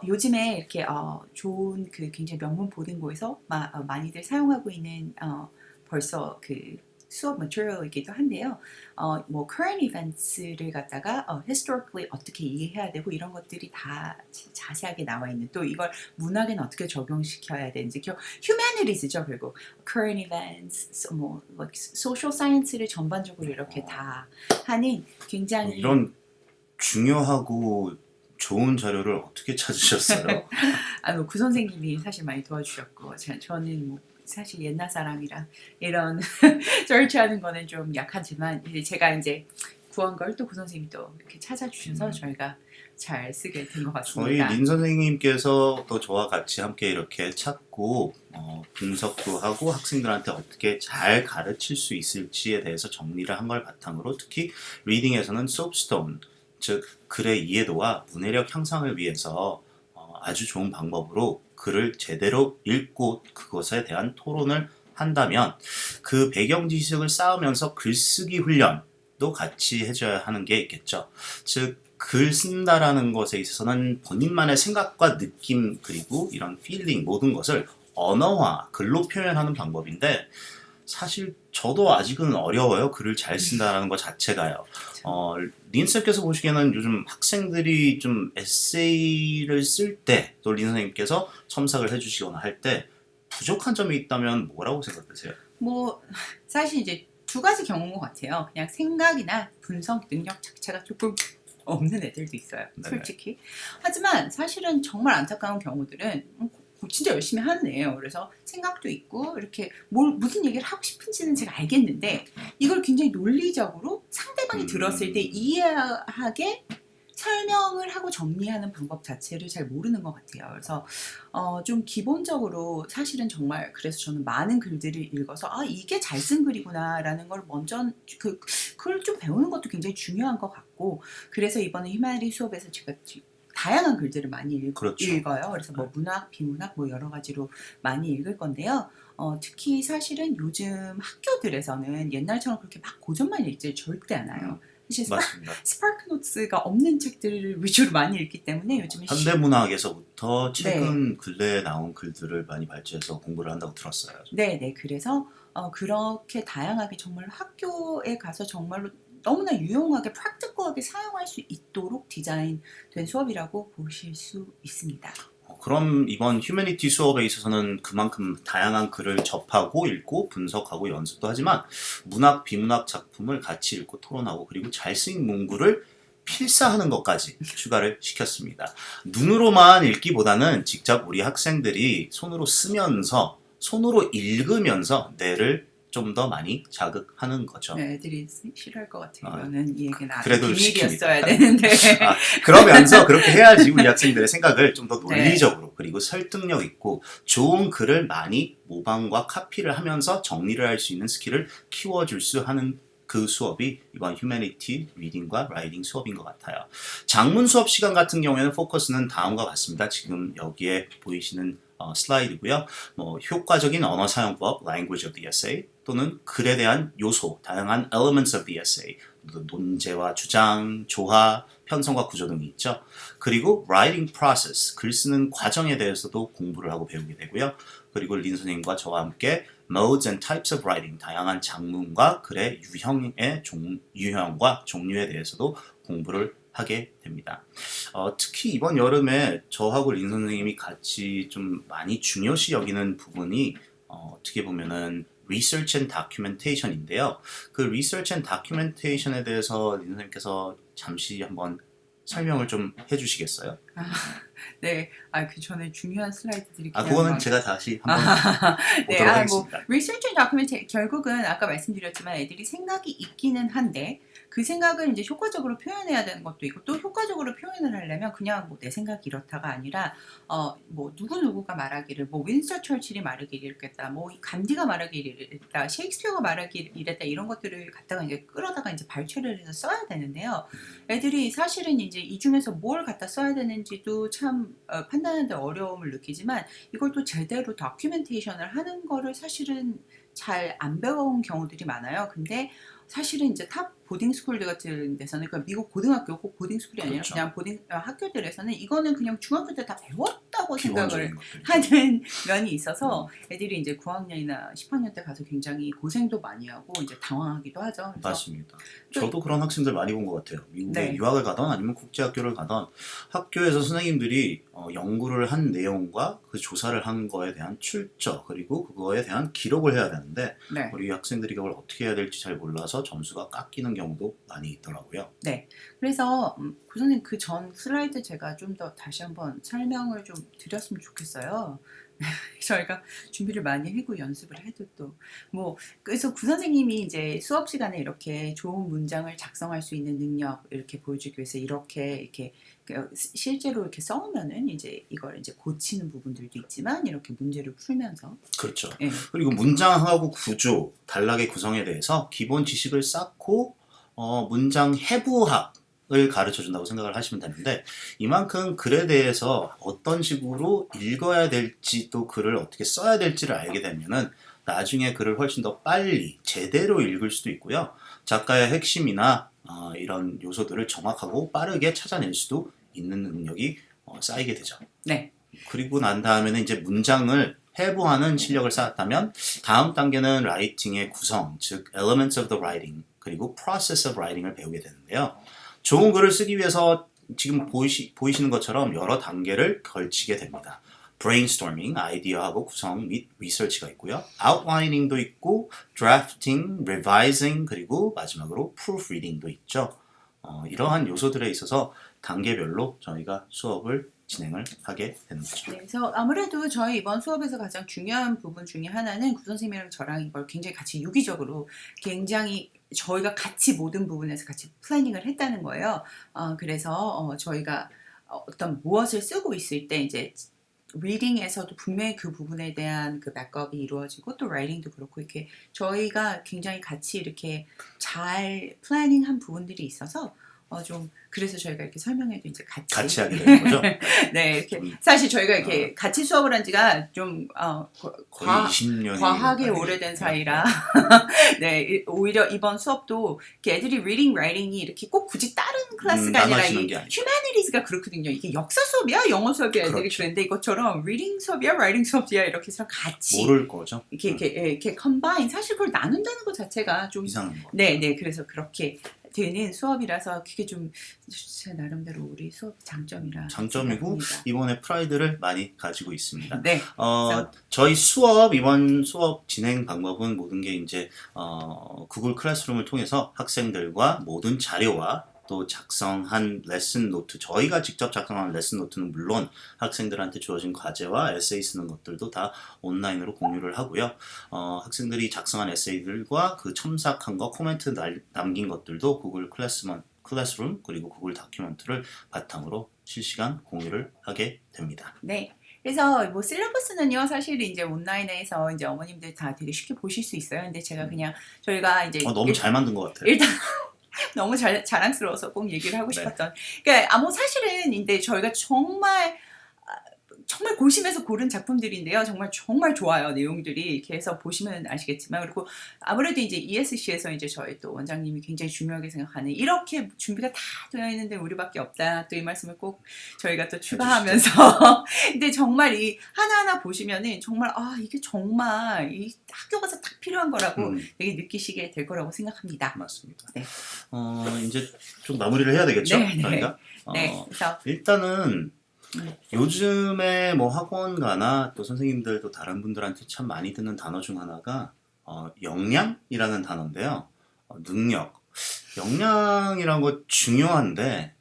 요즘에 이렇게 좋은 그 굉장히 명문 보딩고에서 많이들 사용하고 있는 벌써 그 수업 material이기도 한데요. 뭐 current events를 갖다가 historically 어떻게 이해해야 되고 이런 것들이 다 자세하게 나와 있는 또 이걸 문학에는 어떻게 적용시켜야 되는지 휴머니티즈죠 결국 current events 뭐 social science를 전반적으로 이렇게 다 하는 굉장히 이런 중요하고 좋은 자료를 어떻게 찾으셨어요? 뭐 그 선생님이 사실 많이 도와주셨고 저는 뭐 사실 옛날 사람이라 이런 서치하는 거는 좀 약하지만 제가 이제 구한 걸 또 그 선생님이 또 이렇게 찾아주셔서 저희가 잘 쓰게 된 것 저희 같습니다. 린 선생님께서 또 저와 같이 함께 이렇게 찾고 분석도 하고 학생들한테 어떻게 잘 가르칠 수 있을지에 대해서 정리를 한 걸 바탕으로 특히 리딩에서는 소프스톤 즉 글의 이해도와 문해력 향상을 위해서 아주 좋은 방법으로 글을 제대로 읽고 그것에 대한 토론을 한다면 그 배경 지식을 쌓으면서 글쓰기 훈련도 같이 해줘야 하는 게 있겠죠. 즉 글 쓴다라는 것에 있어서는 본인만의 생각과 느낌 그리고 이런 필링 모든 것을 언어화, 글로 표현하는 방법인데 사실 저도 아직은 어려워요. 글을 잘 쓴다는 것 자체가요. 린쌤께서 보시기에는 요즘 학생들이 좀 에세이를 쓸 때 또 린 선생님께서 첨삭을 해주시거나 할 때 부족한 점이 있다면 뭐라고 생각하세요? 뭐 사실 이제 두 가지 경우인 것 같아요. 그냥 생각이나 분석 능력 자체가 조금 없는 애들도 있어요. 네. 솔직히. 하지만 사실은 정말 안타까운 경우들은 진짜 열심히 하는 애예요. 그래서 생각도 있고 이렇게 무슨 얘기를 하고 싶은지는 제가 알겠는데 이걸 굉장히 논리적으로 상대방이 들었을 때 이해하게 설명을 하고 정리하는 방법 자체를 잘 모르는 것 같아요. 그래서 좀 기본적으로 사실은 정말 그래서 저는 많은 글들을 읽어서 이게 잘 쓴 글이구나라는 걸 먼저 그걸 좀 배우는 것도 굉장히 중요한 것 같고 그래서 이번에 휴머니티 수업에서 제가 다양한 글들을 많이 그렇죠. 읽어요. 그래서 뭐 문학, 비문학 뭐 여러 가지로 많이 읽을 건데요. 특히 사실은 요즘 학교들에서는 옛날처럼 그렇게 막 고전만 읽지 절대 않아요. 사실 맞습니다. 스파크 노트가 없는 책들을 위주로 많이 읽기 때문에 요즘에 현대문학에서부터 최근 근래에 나온 글들을 많이 발췌해서 공부를 한다고 들었어요. 네. 그래서 그렇게 다양하게 정말 학교에 가서 정말로 너무나 유용하게 프랙티컬하게 사용할 수 있도록 디자인된 수업이라고 보실 수 있습니다. 그럼 이번 휴머니티 수업에 있어서는 그만큼 다양한 글을 접하고 읽고 분석하고 연습도 하지만 문학, 비문학 작품을 같이 읽고 토론하고 그리고 잘 쓰인 문구를 필사하는 것까지 추가를 시켰습니다. 눈으로만 읽기보다는 직접 우리 학생들이 손으로 쓰면서 손으로 읽으면서 뇌를 좀 더 많이 자극하는 거죠. 네, 애들이 싫어할 것 같아요. 이거는 이 얘기는 그래도 비밀이었어야 시킵니다. 되는데. 그러면서 그렇게 해야지 우리 학생들의 생각을 좀 더 네. 논리적으로 그리고 설득력 있고 좋은 글을 많이 모방과 카피를 하면서 정리를 할 수 있는 스킬을 키워줄 수 하는 그 수업이 이번 휴머니티 리딩과 라이팅 수업인 것 같아요. 장문 수업 시간 같은 경우에는 포커스는 다음과 같습니다. 지금 여기에 보이시는 슬라이드고요. 뭐 효과적인 언어 사용법, language of the essay, 또는 글에 대한 요소, 다양한 elements of the essay, 논제와 주장, 조화, 편성과 구조 등이 있죠. 그리고 writing process, 글 쓰는 과정에 대해서도 공부를 하고 배우게 되고요. 그리고 린 선생님과 저와 함께 modes and types of writing, 다양한 장문과 글의 유형과 종류에 대해서도 공부를 하게 됩니다. 특히 이번 여름에 저하고 린 선생님이 같이 좀 많이 중요시 여기는 부분이 어떻게 보면은 Research and Documentation인데요. 그 Research and Documentation에 대해서 린 선생님께서 잠시 한번 설명을 좀 해주시겠어요? 네, 그 전에 중요한 슬라이드들이 그거는 제가 다시 한번 네, 보도록 하겠습니다. Research and Documentation 결국은 아까 말씀드렸지만 애들이 생각이 있기는 한데 그 생각을 이제 효과적으로 표현해야 되는 것도 있고 또 효과적으로 표현을 하려면 그냥 뭐 내 생각이 이렇다가 아니라 뭐 누구누구가 말하기를 뭐 윈스턴 처칠이 말하기를 이랬다 뭐 간디가 말하기를 이랬다 셰익스피어가 말하기를 이랬다 이런 것들을 갖다가 이제 끌어다가 이제 발췌를 해서 써야 되는데요. 애들이 사실은 이제 이 중에서 뭘 갖다 써야 되는지도 참 판단하는데 어려움을 느끼지만 이걸 또 제대로 다큐멘테이션을 하는 거를 사실은 잘 안 배워온 경우들이 많아요. 근데 사실은 이제 탑 보딩스쿨 같은 데서는 그러니까 미국 고등학교 꼭 보딩스쿨이 아니라 그렇죠. 그냥 학교들에서는 이거는 그냥 중학교 때 다 배웠다고 생각을 기본적인 것들이죠. 하는 면이 있어서 애들이 이제 9학년이나 10학년 때 가서 굉장히 고생도 많이 하고 이제 당황하기도 하죠. 그래서 맞습니다. 저도 그런 학생들 많이 본 것 같아요. 미국에 네. 유학을 가던 아니면 국제학교를 가던 학교에서 선생님들이 연구를 한 내용과 그 조사를 한 거에 대한 출처 그리고 그거에 대한 기록을 해야 되는데 네. 우리 학생들이 그걸 어떻게 해야 될지 잘 몰라서 점수가 깎이는 경우도 많이 있더라고요. 네. 그래서 구 선생님 그 전 슬라이드 제가 좀 더 다시 한번 설명을 좀 드렸으면 좋겠어요. 저희가 준비를 많이 하고 연습을 해도 또 뭐 그래서 구 선생님이 이제 수업 시간에 이렇게 좋은 문장을 작성할 수 있는 능력 이렇게 보여주기 위해서 이렇게 실제로 이렇게 써오면은 이제 이걸 이제 고치는 부분들도 있지만 이렇게 문제를 풀면서 그렇죠. 예. 그리고 문장하고 구조, 단락의 구성에 대해서 기본 지식을 쌓고 문장 해부학을 가르쳐 준다고 생각을 하시면 되는데 이만큼 글에 대해서 어떤 식으로 읽어야 될지 또 글을 어떻게 써야 될지를 알게 되면은 나중에 글을 훨씬 더 빨리 제대로 읽을 수도 있고요. 작가의 핵심이나 이런 요소들을 정확하고 빠르게 찾아낼 수도 있는 능력이 쌓이게 되죠. 네. 그리고 난 다음에는 이제 문장을 해부하는 실력을 쌓았다면 다음 단계는 라이팅의 구성, 즉 elements of the writing 그리고 process of writing을 배우게 되는데요. 좋은 글을 쓰기 위해서 지금 보이시는 것처럼 여러 단계를 걸치게 됩니다. brainstorming, 아이디어하고 구성 및 리서치가 있고요. outlining도 있고 drafting, revising 그리고 마지막으로 proofreading도 있죠. 이러한 요소들에 있어서 단계별로 저희가 수업을 진행을 하게 되는 거죠. 네, 그래서 아무래도 저희 이번 수업에서 가장 중요한 부분 중에 하나는 구 선생님이랑 저랑 이걸 굉장히 같이 유기적으로 굉장히 저희가 같이 모든 부분에서 같이 플래닝을 했다는 거예요. 그래서 저희가 어떤 무엇을 쓰고 있을 때 이제 리딩에서도 분명히 그 부분에 대한 그 백업이 이루어지고 또 라이팅도 그렇고 이렇게 저희가 굉장히 같이 이렇게 잘 플래닝한 부분들이 있어서 좀 그래서 저희가 이렇게 설명해도 이제 같이 하게 되는 거죠. 네, 이렇게 사실 저희가 이렇게 같이 수업을 한 지가 좀 거의 20년이 과하게 오래된 사이라 네, 오히려 이번 수업도 이렇게 애들이 reading, writing이 이렇게 꼭 굳이 다른 클래스가 아니라 나눠지는 이 게 아니죠. 휴머니티즈가 그렇거든요. 이게 역사 수업이야, 영어 수업이야 애들이 그렇죠. 그랬는데 이것처럼 reading 수업이야, writing 수업이야 이렇게 해서 같이 모를 거죠. 이렇게 combine 사실 그걸 나눈다는 것 자체가 좀 이상한 거. 네, 그래서 그렇게 되는 수업이라서 그게 좀 제 나름대로 우리 수업 장점이라 장점이고 생각합니다. 이번에 프라이드를 많이 가지고 있습니다. 네, 저희 이번 수업 진행 방법은 모든 게 이제 구글 클래스룸을 통해서 학생들과 모든 자료와 또 작성한 레슨 노트, 저희가 직접 작성한 레슨 노트는 물론 학생들한테 주어진 과제와 에세이 쓰는 것들도 다 온라인으로 공유를 하고요. 학생들이 작성한 에세이들과 그 첨삭한 거, 코멘트 남긴 것들도 구글 클래스룸 그리고 구글 다큐멘트를 바탕으로 실시간 공유를 하게 됩니다. 네. 그래서 뭐 실러버스는요 사실 이제 온라인에서 이제 어머님들 다 되게 쉽게 보실 수 있어요. 근데 제가 그냥 저희가 이제 너무 잘 만든 것 같아요. 일단 너무 자랑스러워서 꼭 얘기를 하고 싶었던. 그러니까 뭐 사실은 근데 저희가 정말 고심해서 고른 작품들인데요. 정말 좋아요. 내용들이 이렇게 해서 보시면 아시겠지만 그리고 아무래도 이제 ESC에서 이제 저희 또 원장님이 굉장히 중요하게 생각하는 이렇게 준비가 다 되어 있는데 우리밖에 없다. 또 이 말씀을 꼭 저희가 또 추가하면서 근데 정말 이 하나하나 보시면은 정말 이게 정말 이 학교 가서 딱 필요한 거라고 되게 느끼시게 될 거라고 생각합니다. 맞습니다. 네. 이제 좀 마무리를 해야 되겠죠? 네, 네. 저희가? 네. 그래서 일단은 요즘에 뭐 학원가나 또 선생님들도 다른 분들한테 참 많이 듣는 단어 중 하나가 역량이라는 단어인데요. 능력. 역량이란 거 중요한데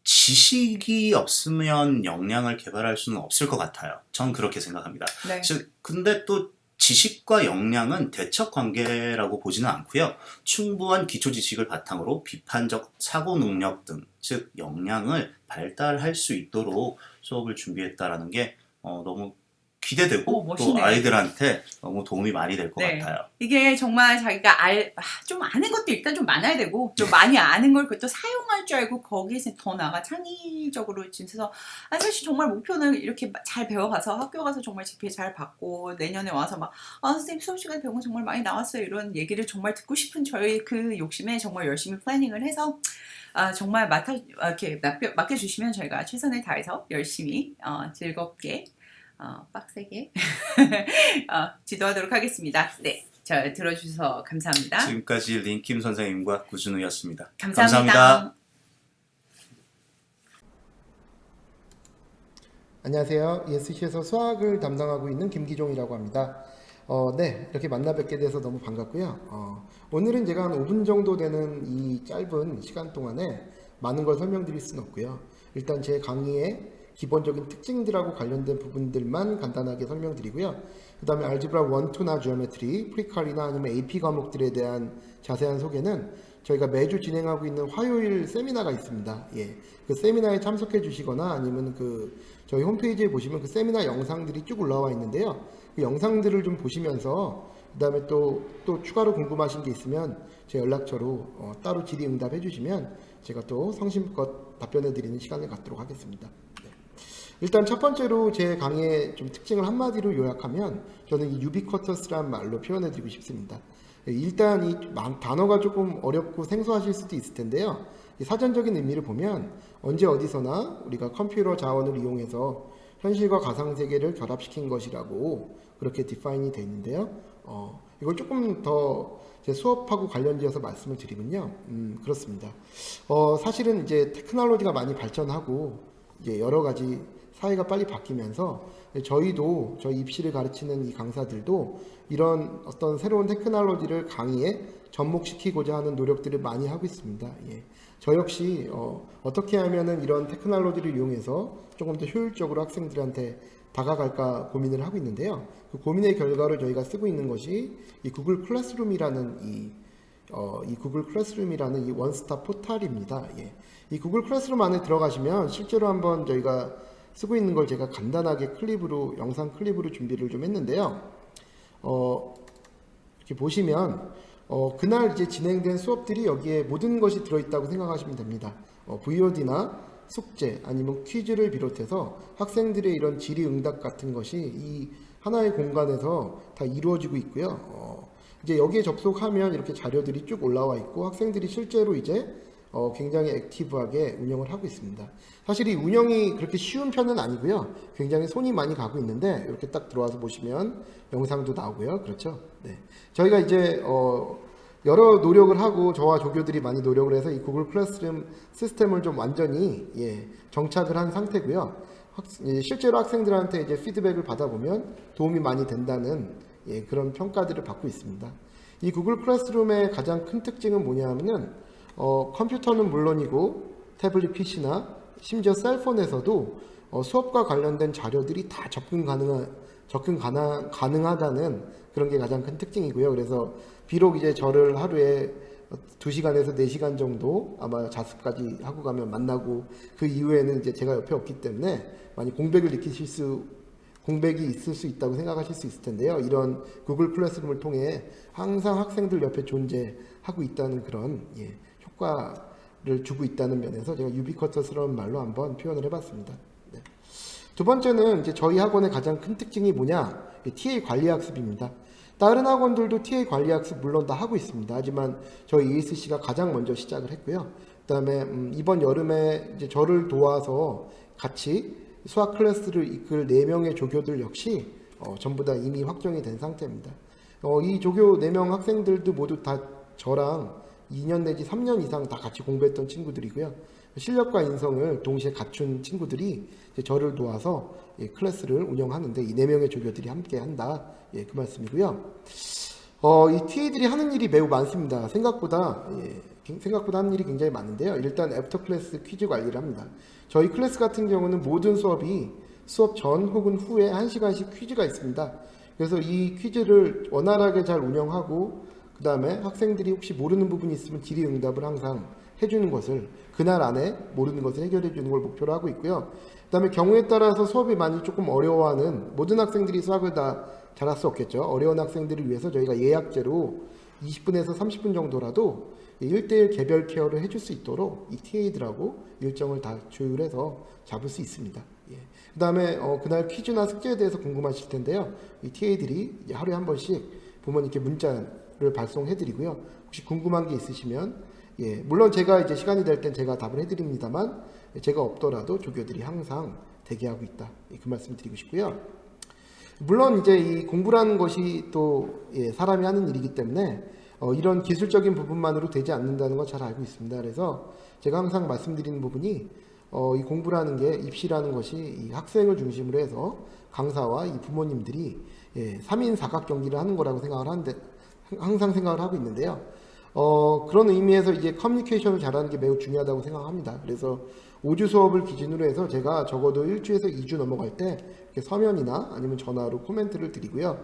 지식이 없으면 역량을 개발할 수는 없을 것 같아요. 전 그렇게 생각합니다. 네. 근데 또 지식과 역량은 대척 관계라고 보지는 않고요. 충분한 기초 지식을 바탕으로 비판적 사고 능력 등, 즉 역량을 발달할 수 있도록 수업을 준비했다라는 게 너무 기대되고 또 멋있네요. 아이들한테 너무 도움이 많이 될 것 네. 같아요. 이게 정말 자기가 좀 아는 것도 일단 좀 많아야 되고 좀 많이 아는 걸 그것도 사용할 줄 알고 거기에서 더 나아가 창의적으로 진짜서 사실 정말 목표는 이렇게 잘 배워가서 학교 가서 정말 GPA 잘 받고 내년에 와서 막 선생님 수업 시간에 배운 거 정말 많이 나왔어요 이런 얘기를 정말 듣고 싶은 저희 그 욕심에 정말 열심히 플래닝을 해서 정말 이렇게 맡겨주시면 저희가 최선을 다해서 열심히 즐겁게 빡세게 지도하도록 하겠습니다. 네, 잘 들어주셔서 감사합니다. 지금까지 린킴 선생님과 구준우였습니다. 감사합니다. 안녕하세요. ESC에서 수학을 담당하고 있는 김기종이라고 합니다. 네, 이렇게 만나 뵙게 돼서 너무 반갑고요. 오늘은 제가 한 5분 정도 되는 이 짧은 시간 동안에 많은 걸 설명드릴 수는 없고요. 일단 제 강의의 기본적인 특징들하고 관련된 부분들만 간단하게 설명드리고요. 그 다음에 알지브라 1, 2나 지오메트리, 프리칼이나 아니면 AP 과목들에 대한 자세한 소개는 저희가 매주 진행하고 있는 화요일 세미나가 있습니다. 예. 그 세미나에 참석해 주시거나 아니면 저희 홈페이지에 보시면 그 세미나 영상들이 쭉 올라와 있는데요. 그 영상들을 좀 보시면서 그 다음에 또 추가로 궁금하신 게 있으면 제 연락처로 따로 질의응답해 주시면 제가 또 성심껏 답변해 드리는 시간을 갖도록 하겠습니다. 네. 일단 첫 번째로 제 강의의 좀 특징을 한마디로 요약하면 저는 이 유비쿼터스란 말로 표현해 드리고 싶습니다. 일단 이 단어가 조금 어렵고 생소하실 수도 있을 텐데요. 이 사전적인 의미를 보면 언제 어디서나 우리가 컴퓨터 자원을 이용해서 현실과 가상세계를 결합시킨 것이라고 그렇게 디파인이 되어 있는데요. 이걸 조금 더 제 수업하고 관련지어서 말씀을 드리면요. 그렇습니다. 사실은 이제 테크놀로지가 많이 발전하고 이제 여러 가지 사회가 빨리 바뀌면서 저희 입시를 가르치는 이 강사들도 이런 어떤 새로운 테크놀로지를 강의에 접목시키고자 하는 노력들을 많이 하고 있습니다. 예. 저 역시 어떻게 하면은 이런 테크놀로지를 이용해서 조금 더 효율적으로 학생들한테 다가갈까 고민을 하고 있는데요. 그 고민의 결과로 저희가 쓰고 있는 것이 이 구글 클래스룸이라는 이 구글 클래스룸이라는 이 원스톱 포털입니다. 예. 이 구글 클래스룸 안에 들어가시면 실제로 한번 저희가 쓰고 있는 걸 제가 간단하게 영상 클립으로 준비를 좀 했는데요. 이렇게 보시면 그날 이제 진행된 수업들이 여기에 모든 것이 들어있다고 생각하시면 됩니다. VOD나 숙제 아니면 퀴즈를 비롯해서 학생들의 이런 질의응답 같은 것이 이 하나의 공간에서 다 이루어지고 있고요. 이제 여기에 접속하면 이렇게 자료들이 쭉 올라와 있고 학생들이 실제로 이제 굉장히 액티브하게 운영을 하고 있습니다. 사실 이 운영이 그렇게 쉬운 편은 아니고요. 굉장히 손이 많이 가고 있는데 이렇게 딱 들어와서 보시면 영상도 나오고요. 그렇죠? 네. 저희가 이제 여러 노력을 하고 저와 조교들이 많이 노력을 해서 이 구글 클래스룸 시스템을 좀 완전히 정착을 한 상태고요. 실제로 학생들한테 이제 피드백을 받아보면 도움이 많이 된다는 그런 평가들을 받고 있습니다. 이 구글 클래스룸의 가장 큰 특징은 뭐냐면은 컴퓨터는 물론이고 태블릿 PC나 심지어 셀폰에서도 수업과 관련된 자료들이 다 접근 가능하다는 그런 게 가장 큰 특징이고요. 그래서 비록 이제 저를 하루에 2시간에서 4시간 정도 아마 자습까지 하고 가면 만나고 그 이후에는 이제 제가 옆에 없기 때문에 많이 공백이 있을 수 있다고 생각하실 수 있을 텐데요. 이런 구글 클래스룸을 통해 항상 학생들 옆에 존재하고 있다는 그런 효과를 주고 있다는 면에서 제가 유비쿼터스러운 말로 한번 표현을 해봤습니다. 네. 두 번째는 이제 저희 학원의 가장 큰 특징이 뭐냐? TA 관리 학습입니다. 다른 학원들도 TA 관리 학습 물론 다 하고 있습니다. 하지만 저희 ESC가 가장 먼저 시작을 했고요. 그다음에 이번 여름에 이제 저를 도와서 같이 수학 클래스를 이끌 4명의 조교들 역시 전부 다 이미 확정이 된 상태입니다. 이 조교 4명 학생들도 모두 다 저랑 2년 내지 3년 이상 다 같이 공부했던 친구들이고요. 실력과 인성을 동시에 갖춘 친구들이 이제 저를 도와서 클래스를 운영하는데 이 4명의 조교들이 함께 한다. 그 말씀이고요. 이 TA들이 하는 일이 매우 많습니다. 생각보다 하는 일이 굉장히 많은데요. 일단 애프터 클래스 퀴즈 관리를 합니다. 저희 클래스 같은 경우는 모든 수업이 수업 전 혹은 후에 1시간씩 퀴즈가 있습니다. 그래서 이 퀴즈를 원활하게 잘 운영하고 그 다음에 학생들이 혹시 모르는 부분이 있으면 질의응답을 항상 해주는 것을 그날 안에 모르는 것을 해결해 주는 걸 목표로 하고 있고요. 그 다음에 경우에 따라서 수업이 많이 조금 어려워하는 모든 학생들이 수학을 다 잘할 수 없겠죠. 어려운 학생들을 위해서 저희가 예약제로 20분에서 30분 정도라도 1대1 개별 케어를 해줄 수 있도록 이 TA들하고 일정을 다 조율해서 잡을 수 있습니다. 그 다음에 그날 퀴즈나 숙제에 대해서 궁금하실 텐데요. 이 TA들이 하루에 한 번씩 부모님께 문자를 발송해드리고요. 혹시 궁금한 게 있으시면 물론 제가 이제 시간이 될 땐 제가 답을 해드립니다만 제가 없더라도 조교들이 항상 대기하고 있다. 그 말씀 드리고 싶고요. 물론 이제 이 공부라는 것이 또 사람이 하는 일이기 때문에 이런 기술적인 부분만으로 되지 않는다는 거 잘 알고 있습니다. 그래서 제가 항상 말씀드리는 부분이 이 공부라는 게 입시라는 것이 이 학생을 중심으로 해서 강사와 이 부모님들이 3인 사각 경기를 하는 거라고 생각을 하는데 항상 생각을 하고 있는데요. 그런 의미에서 이제 커뮤니케이션을 잘하는 게 매우 중요하다고 생각합니다. 그래서 5주 수업을 기준으로 해서 제가 적어도 1주에서 2주 넘어갈 때 이렇게 서면이나 아니면 전화로 코멘트를 드리고요.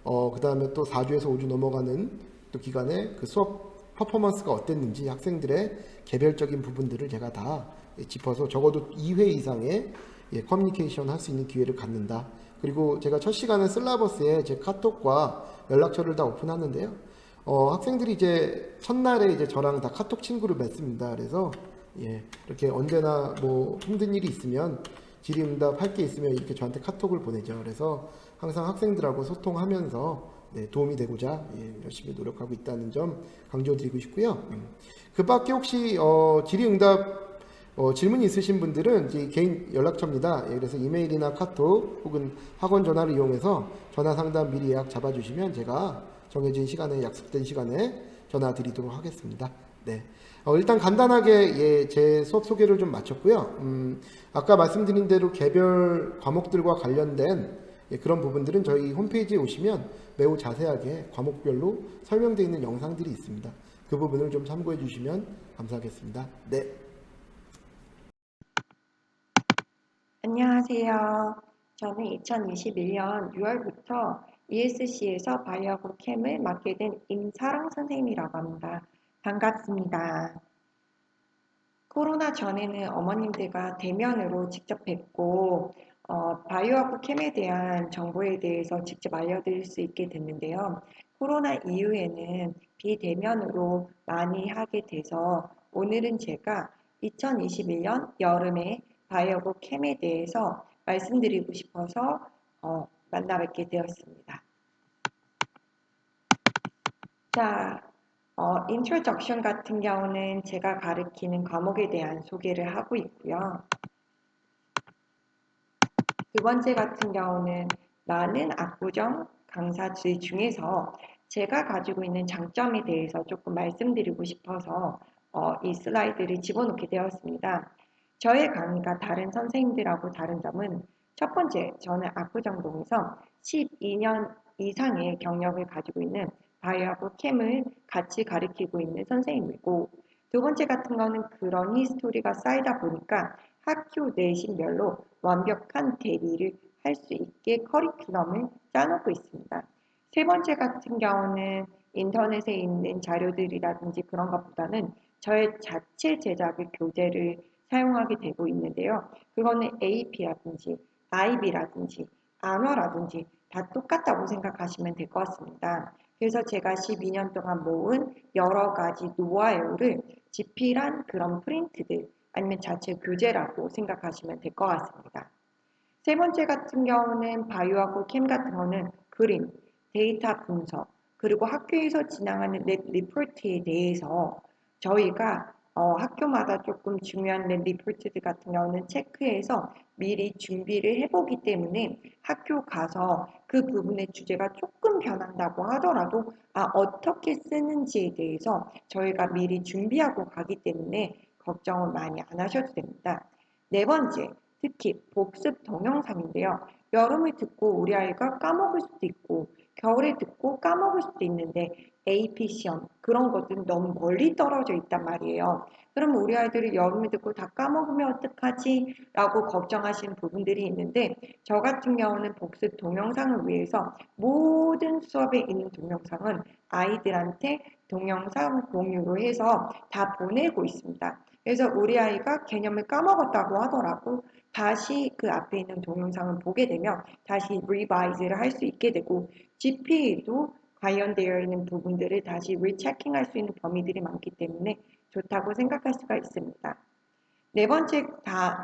그 다음에 또 4주에서 5주 넘어가는 또 기간에 그 수업 퍼포먼스가 어땠는지 학생들의 개별적인 부분들을 제가 다 짚어서 적어도 2회 이상의 커뮤니케이션 할 수 있는 기회를 갖는다. 그리고 제가 첫 시간에 슬라버스에 제 카톡과 연락처를 다 오픈하는데요. 학생들이 이제 첫날에 이제 저랑 다 카톡 친구를 맺습니다. 그래서 이렇게 언제나 뭐 힘든 일이 있으면 질의응답 할 게 있으면 이렇게 저한테 카톡을 보내죠. 그래서 항상 학생들하고 소통하면서 도움이 되고자 열심히 노력하고 있다는 점 강조드리고 싶고요. 그 밖에 혹시 질의응답 질문이 있으신 분들은 제 개인 연락처입니다. 그래서 이메일이나 카톡 혹은 학원 전화를 이용해서 전화 상담 미리 예약 잡아주시면 제가 정해진 시간에 약속된 시간에 전화 드리도록 하겠습니다. 네. 일단 간단하게 제 수업 소개를 좀 마쳤고요. 아까 말씀드린 대로 개별 과목들과 관련된 그런 부분들은 저희 홈페이지에 오시면 매우 자세하게 과목별로 설명되어 있는 영상들이 있습니다. 그 부분을 좀 참고해 주시면 감사하겠습니다. 네. 안녕하세요. 저는 2021년 6월부터 ESC에서 바이오하고 캠을 맡게 된 임사랑 선생님이라고 합니다. 반갑습니다. 코로나 전에는 어머님들과 대면으로 직접 뵙고 바이오하고 캠에 대한 정보에 대해서 직접 알려드릴 수 있게 됐는데요. 코로나 이후에는 비대면으로 많이 하게 돼서 오늘은 제가 2021년 여름에 바이오하고 캠에 대해서 말씀드리고 싶어서 만나 뵙게 되었습니다. 자, 인트로덕션 같은 경우는 제가 가르치는 과목에 대한 소개를 하고 있고요. 두 번째 같은 경우는 많은 압구정 강사들 중에서 제가 가지고 있는 장점에 대해서 조금 말씀드리고 싶어서 이 슬라이드를 집어넣게 되었습니다. 저의 강의가 다른 선생님들하고 다른 점은 첫 번째, 저는 압구정동에서 12년 이상의 경력을 가지고 있는 바이오하고 캠을 같이 가르치고 있는 선생님이고, 두 번째 같은 거는 그런 히스토리가 쌓이다 보니까 학교 내신별로 완벽한 대비를 할 수 있게 커리큘럼을 짜놓고 있습니다. 세 번째 같은 경우는 인터넷에 있는 자료들이라든지 그런 것보다는 저의 자체 제작의 교재를 사용하게 되고 있는데요. 그거는 AP라든지 IB라든지 안어라든지 다 똑같다고 생각하시면 될 것 같습니다. 그래서 제가 12년 동안 모은 여러 가지 노하우를 집필한 그런 프린트들 아니면 자체 교재라고 생각하시면 될 것 같습니다. 세 번째 같은 경우는 바이오하고 캠 같은 거는 그림, 데이터 분석, 그리고 학교에서 진행하는 랩 리포트에 대해서 저희가 학교마다 조금 중요한 랩 리포트들 같은 경우는 체크해서 미리 준비를 해보기 때문에 학교 가서 그 부분의 주제가 조금 변한다고 하더라도 어떻게 쓰는지에 대해서 저희가 미리 준비하고 가기 때문에 걱정을 많이 안 하셔도 됩니다. 네 번째, 특히 복습 동영상인데요. 여름에 듣고 우리 아이가 까먹을 수도 있고 겨울에 듣고 까먹을 수도 있는데 AP 시험 그런 것들은 너무 멀리 떨어져 있단 말이에요. 그럼 우리 아이들이 여름에 듣고 다 까먹으면 어떡하지? 라고 걱정하시는 부분들이 있는데 저 같은 경우는 복습 동영상을 위해서 모든 수업에 있는 동영상은 아이들한테 동영상 공유로 해서 다 보내고 있습니다. 그래서 우리 아이가 개념을 까먹었다고 하더라도 다시 그 앞에 있는 동영상을 보게 되면 다시 리바이즈를 할 수 있게 되고 GPA도 관련되어 있는 부분들을 다시 리체킹할 수 있는 범위들이 많기 때문에 좋다고 생각할 수가 있습니다. 네 번째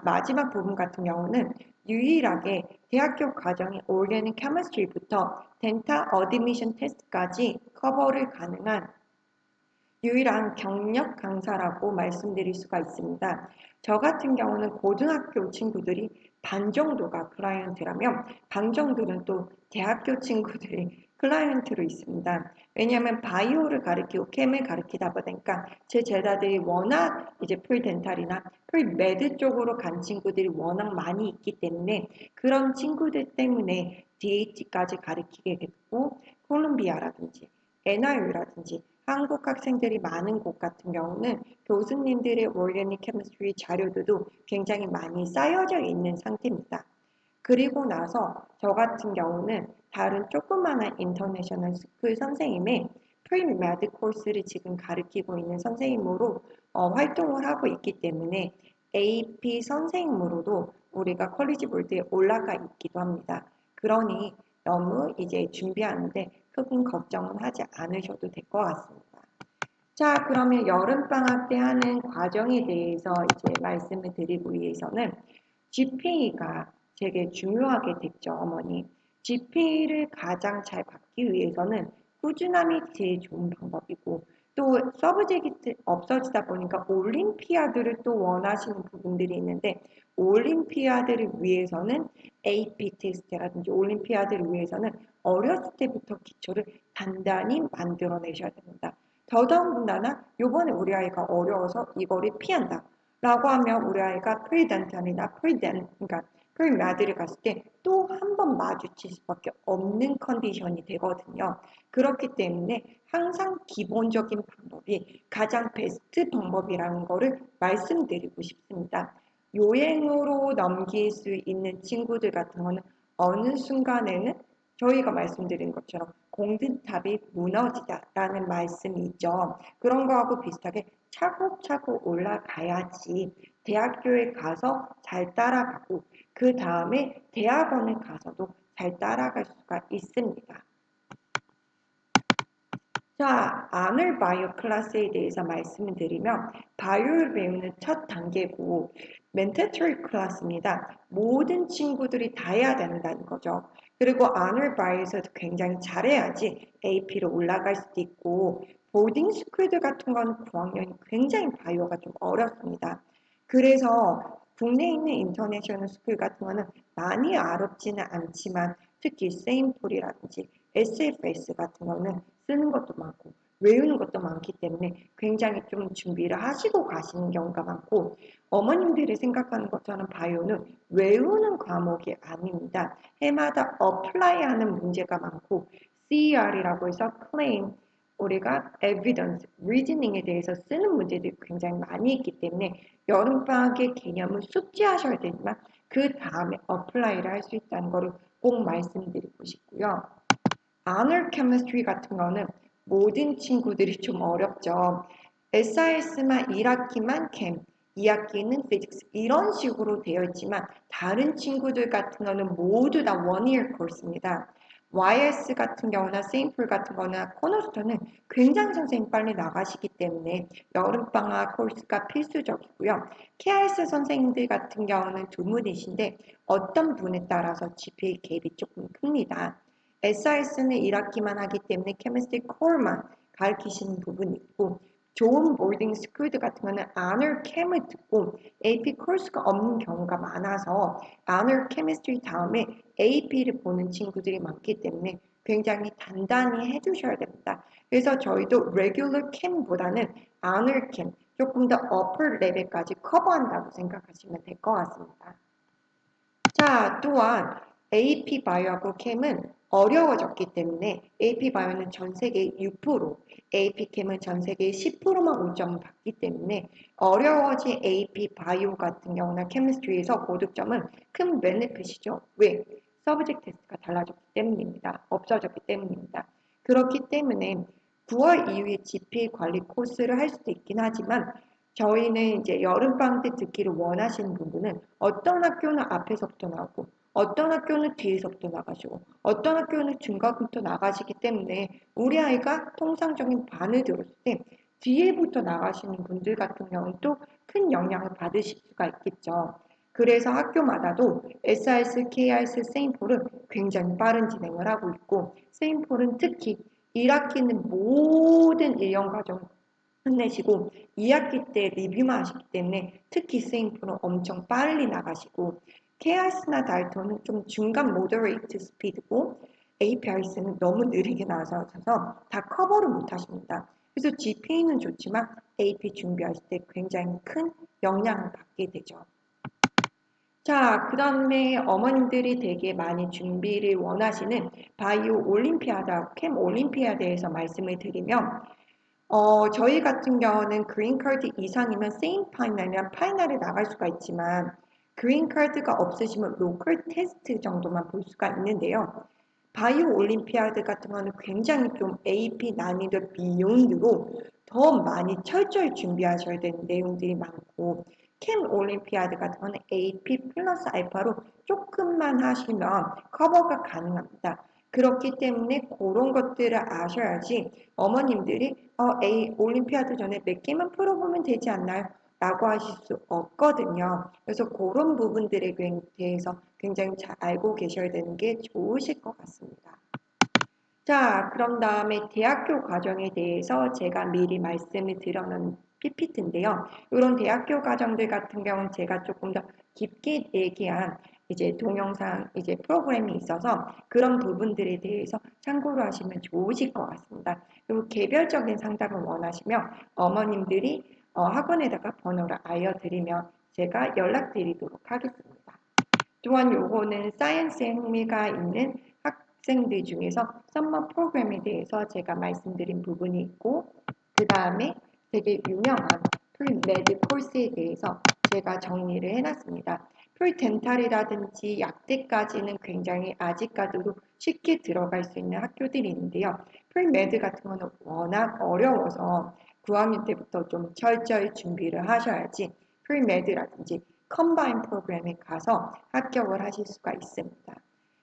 마지막 부분 같은 경우는 유일하게 대학교 과정이 Organic Chemistry부터 Dental Admission Test까지 커버를 가능한 유일한 경력 강사라고 말씀드릴 수가 있습니다. 저 같은 경우는 고등학교 친구들이 반 정도가 클라이언트라면 반 정도는 또 대학교 친구들이 클라이언트로 있습니다. 왜냐하면 바이오를 가르치고 캠을 가르치다 보니까 제 제자들이 워낙 이제 풀덴탈이나 풀메드 쪽으로 간 친구들이 워낙 많이 있기 때문에 그런 친구들 때문에 DH까지 가르치게 됐고 콜ум비아라든지 NIU라든지 한국 학생들이 많은 곳 같은 경우는 교수님들의 오르가닉 케미스트리 자료들도 굉장히 많이 쌓여져 있는 상태입니다. 그리고 나서 저 같은 경우는 다른 조그마한 인터내셔널 스쿨 선생님의 프리메드 코스를 지금 가르치고 있는 선생님으로 활동을 하고 있기 때문에 AP 선생님으로도 우리가 컬리지 볼드에 올라가 있기도 합니다. 그러니 너무 이제 준비하는데 큰 걱정은 하지 않으셔도 될 것 같습니다. 자, 그러면 여름방학 때 하는 과정에 대해서 이제 말씀을 드리기 위해서는 GPA가 되게 중요하게 됐죠, 어머니. GPA를 가장 잘 받기 위해서는 꾸준함이 제일 좋은 방법이고 또 서브젝트 없어지다 보니까 올림피아드를 또 원하시는 부분들이 있는데 올림피아드를 위해서는 AP 테스트라든지 올림피아드를 위해서는 어렸을 때부터 기초를 단단히 만들어내셔야 됩니다. 더더군다나 요번에 우리 아이가 어려워서 이거를 피한다. 라고 하면 우리 아이가 프리덴탈이나 그러니까 프리메드를 갔을 때 또 한 번 마주칠 수밖에 없는 컨디션이 되거든요. 그렇기 때문에 항상 기본적인 방법이 가장 베스트 방법이라는 거를 말씀드리고 싶습니다. 요행으로 넘길 수 있는 친구들 같은 거는 어느 순간에는 저희가 말씀드린 것처럼 공든탑이 무너지다라는 말씀이 있죠. 그런 거하고 비슷하게 차곡차곡 올라가야지 대학교에 가서 잘 따라가고 그 다음에 대학원에 가서도 잘 따라갈 수가 있습니다. 자, 아놀 바이오 클래스에 대해서 말씀을 드리면 바이오를 배우는 첫 단계고 멘토리 클래스입니다. 모든 친구들이 다 해야 된다는 거죠. 그리고 아놀 바이오에서도 굉장히 잘해야지 AP로 올라갈 수도 있고 보딩 스쿨들 같은 건 9학년이 굉장히 바이오가 좀 어렵습니다. 그래서 국내에 있는 인터내셔널 스쿨 같은 거는 많이 어렵지는 않지만 특히 세인폴이라든지 SFS 같은 거는 쓰는 것도 많고 외우는 것도 많기 때문에 굉장히 좀 준비를 하시고 가시는 경우가 많고 어머님들이 생각하는 것처럼 바이오는 외우는 과목이 아닙니다. 해마다 어플라이하는 문제가 많고 CER이라고 해서 claim 우리가 evidence, reasoning에 대해서 쓰는 문제들이 굉장히 많이 있기 때문에 여름방학의 개념을 숙지하셔야 되지만 그 다음에 어플라이를 할 수 있다는 것을 꼭 말씀드리고 싶고요. 아놀 케미스트리 같은 거는 모든 친구들이 좀 어렵죠. SIS만 1학기만 캠, 2학기는 피직스 이런 식으로 되어 있지만 다른 친구들 같은 거는 모두 다 원이어 코스입니다. YS 같은 경우나 세인풀 같은 거나 코너스턴은 굉장히 선생님 빨리 나가시기 때문에 여름방학 코스가 필수적이고요. KRS 선생님들 같은 경우는 두 분이신데 어떤 분에 따라서 GPA 갭이 조금 큽니다. SIS는 1학기만 하기 때문에 케미스트리 코어만 가르치시는 부분이 있고 좋은 보딩 스쿨들 같은 거는 아놀 캠을 듣고 AP 코र्스가 없는 경우가 많아서 아놀 케미스트리 다음에 AP를 보는 친구들이 많기 때문에 굉장히 단단히 해주셔야 됩니다. 그래서 저희도 레귤러 캠보다는 아놀 캠 조금 더 어퍼 레벨까지 커버한다고 생각하시면 될 것 같습니다. 자, 또한 AP 바이오하고 캠은 어려워졌기 때문에 AP 바이오는 전 세계 6%, AP 캠은 전 세계 10%만 5점을 받기 때문에 어려워진 AP 바이오 같은 경우나 케미스트리에서 고득점은 큰 베네핏이죠. 왜? 서브젝트 테스트가 달라졌기 때문입니다. 없어졌기 때문입니다. 그렇기 때문에 9월 이후에 GPA 관리 코스를 할 수도 있긴 하지만 저희는 이제 여름방학 때 듣기를 원하시는 분들은 어떤 학교는 앞에서부터 나오고 어떤 학교는 뒤에서부터 나가시고 어떤 학교는 중간부터 나가시기 때문에 우리 아이가 통상적인 반을 들었을 때 뒤에부터 나가시는 분들 같은 경우는 또 큰 영향을 받으실 수가 있겠죠. 그래서 학교마다도 SIS, KIS, 세인폴은 굉장히 빠른 진행을 하고 있고 세인폴은 특히 1학기는 모든 1년 과정을 끝내시고 2학기 때 리뷰만 하시기 때문에 특히 세인폴은 엄청 빨리 나가시고 KIS나 달톤은 좀 중간 모더레이트 스피드고 API스는 너무 느리게 나와서 다 커버를 못 하십니다. 그래서 GPA는 좋지만 AP 준비하실 때 굉장히 큰 영향을 받게 되죠. 자, 그 다음에 어머님들이 되게 많이 준비를 원하시는 바이오 올림피아다, 캠 올림피아드에서 말씀을 드리면, 저희 같은 경우는 그린카드 이상이면 세임 파이널이나 파이널에 나갈 수가 있지만, 그린카드가 없으시면 로컬 테스트 정도만 볼 수가 있는데요. 바이오 올림피아드 같은 거는 굉장히 좀 AP 난이도 비욘드로 더 많이 철저히 준비하셔야 되는 내용들이 많고, 캠 올림피아드 같은 거는 AP 플러스 알파로 조금만 하시면 커버가 가능합니다. 그렇기 때문에 그런 것들을 아셔야지 어머님들이 올림피아드 전에 몇 개만 풀어보면 되지 않나요? 라고 하실 수 없거든요. 그래서 그런 부분들에 대해서 굉장히 잘 알고 계셔야 되는 게 좋으실 것 같습니다. 자, 그럼 다음에 대학교 과정에 대해서 제가 미리 말씀을 드려놓은 PPT인데요. 이런 대학교 과정들 같은 경우는 제가 조금 더 깊게 얘기한 이제 동영상 이제 프로그램이 있어서 그런 부분들에 대해서 참고로 하시면 좋으실 것 같습니다. 그리고 개별적인 상담을 원하시면 어머님들이 학원에다가 번호를 알려드리면 제가 연락드리도록 하겠습니다. 또한 요거는 사이언스에 흥미가 있는 학생들 중에서 썸머 프로그램에 대해서 제가 말씀드린 부분이 있고 그 다음에 되게 유명한 프리메드 코스에 대해서 제가 정리를 해놨습니다. 프리덴탈이라든지 약대까지는 굉장히 아직까지도 쉽게 들어갈 수 있는 학교들이 있는데요. 프리메드 같은 거는 워낙 어려워서 9학년 때부터 좀 철저히 준비를 하셔야지 프리메드라든지 컴바인 프로그램에 가서 합격을 하실 수가 있습니다.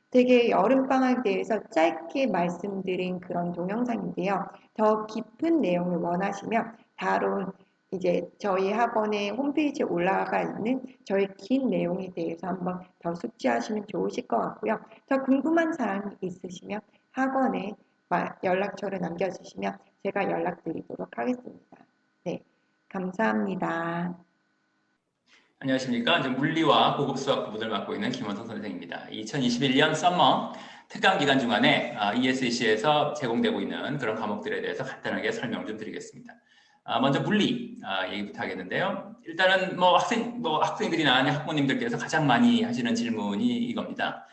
되게 여름방학에 대해서 짧게 말씀드린 그런 동영상인데요. 더 깊은 내용을 원하시면 다룬 이제 저희 학원의 홈페이지에 올라가 있는 저희 긴 내용에 대해서 한번 더 숙지하시면 좋으실 것 같고요. 더 궁금한 사항이 있으시면 학원에 연락처를 남겨주시면 제가 연락드리도록 하겠습니다. 네, 감사합니다. 안녕하십니까. 이제 물리와 고급 수학 부분을 맡고 있는 김원성 선생입니다. 2021년 썸머 특강 기간 중간에 ESC에서 제공되고 있는 그런 과목들에 대해서 간단하게 설명 좀 드리겠습니다. 먼저 물리 얘기부터 하겠는데요. 일단은 학생들이나 학부모님들께서 가장 많이 하시는 질문이 이겁니다.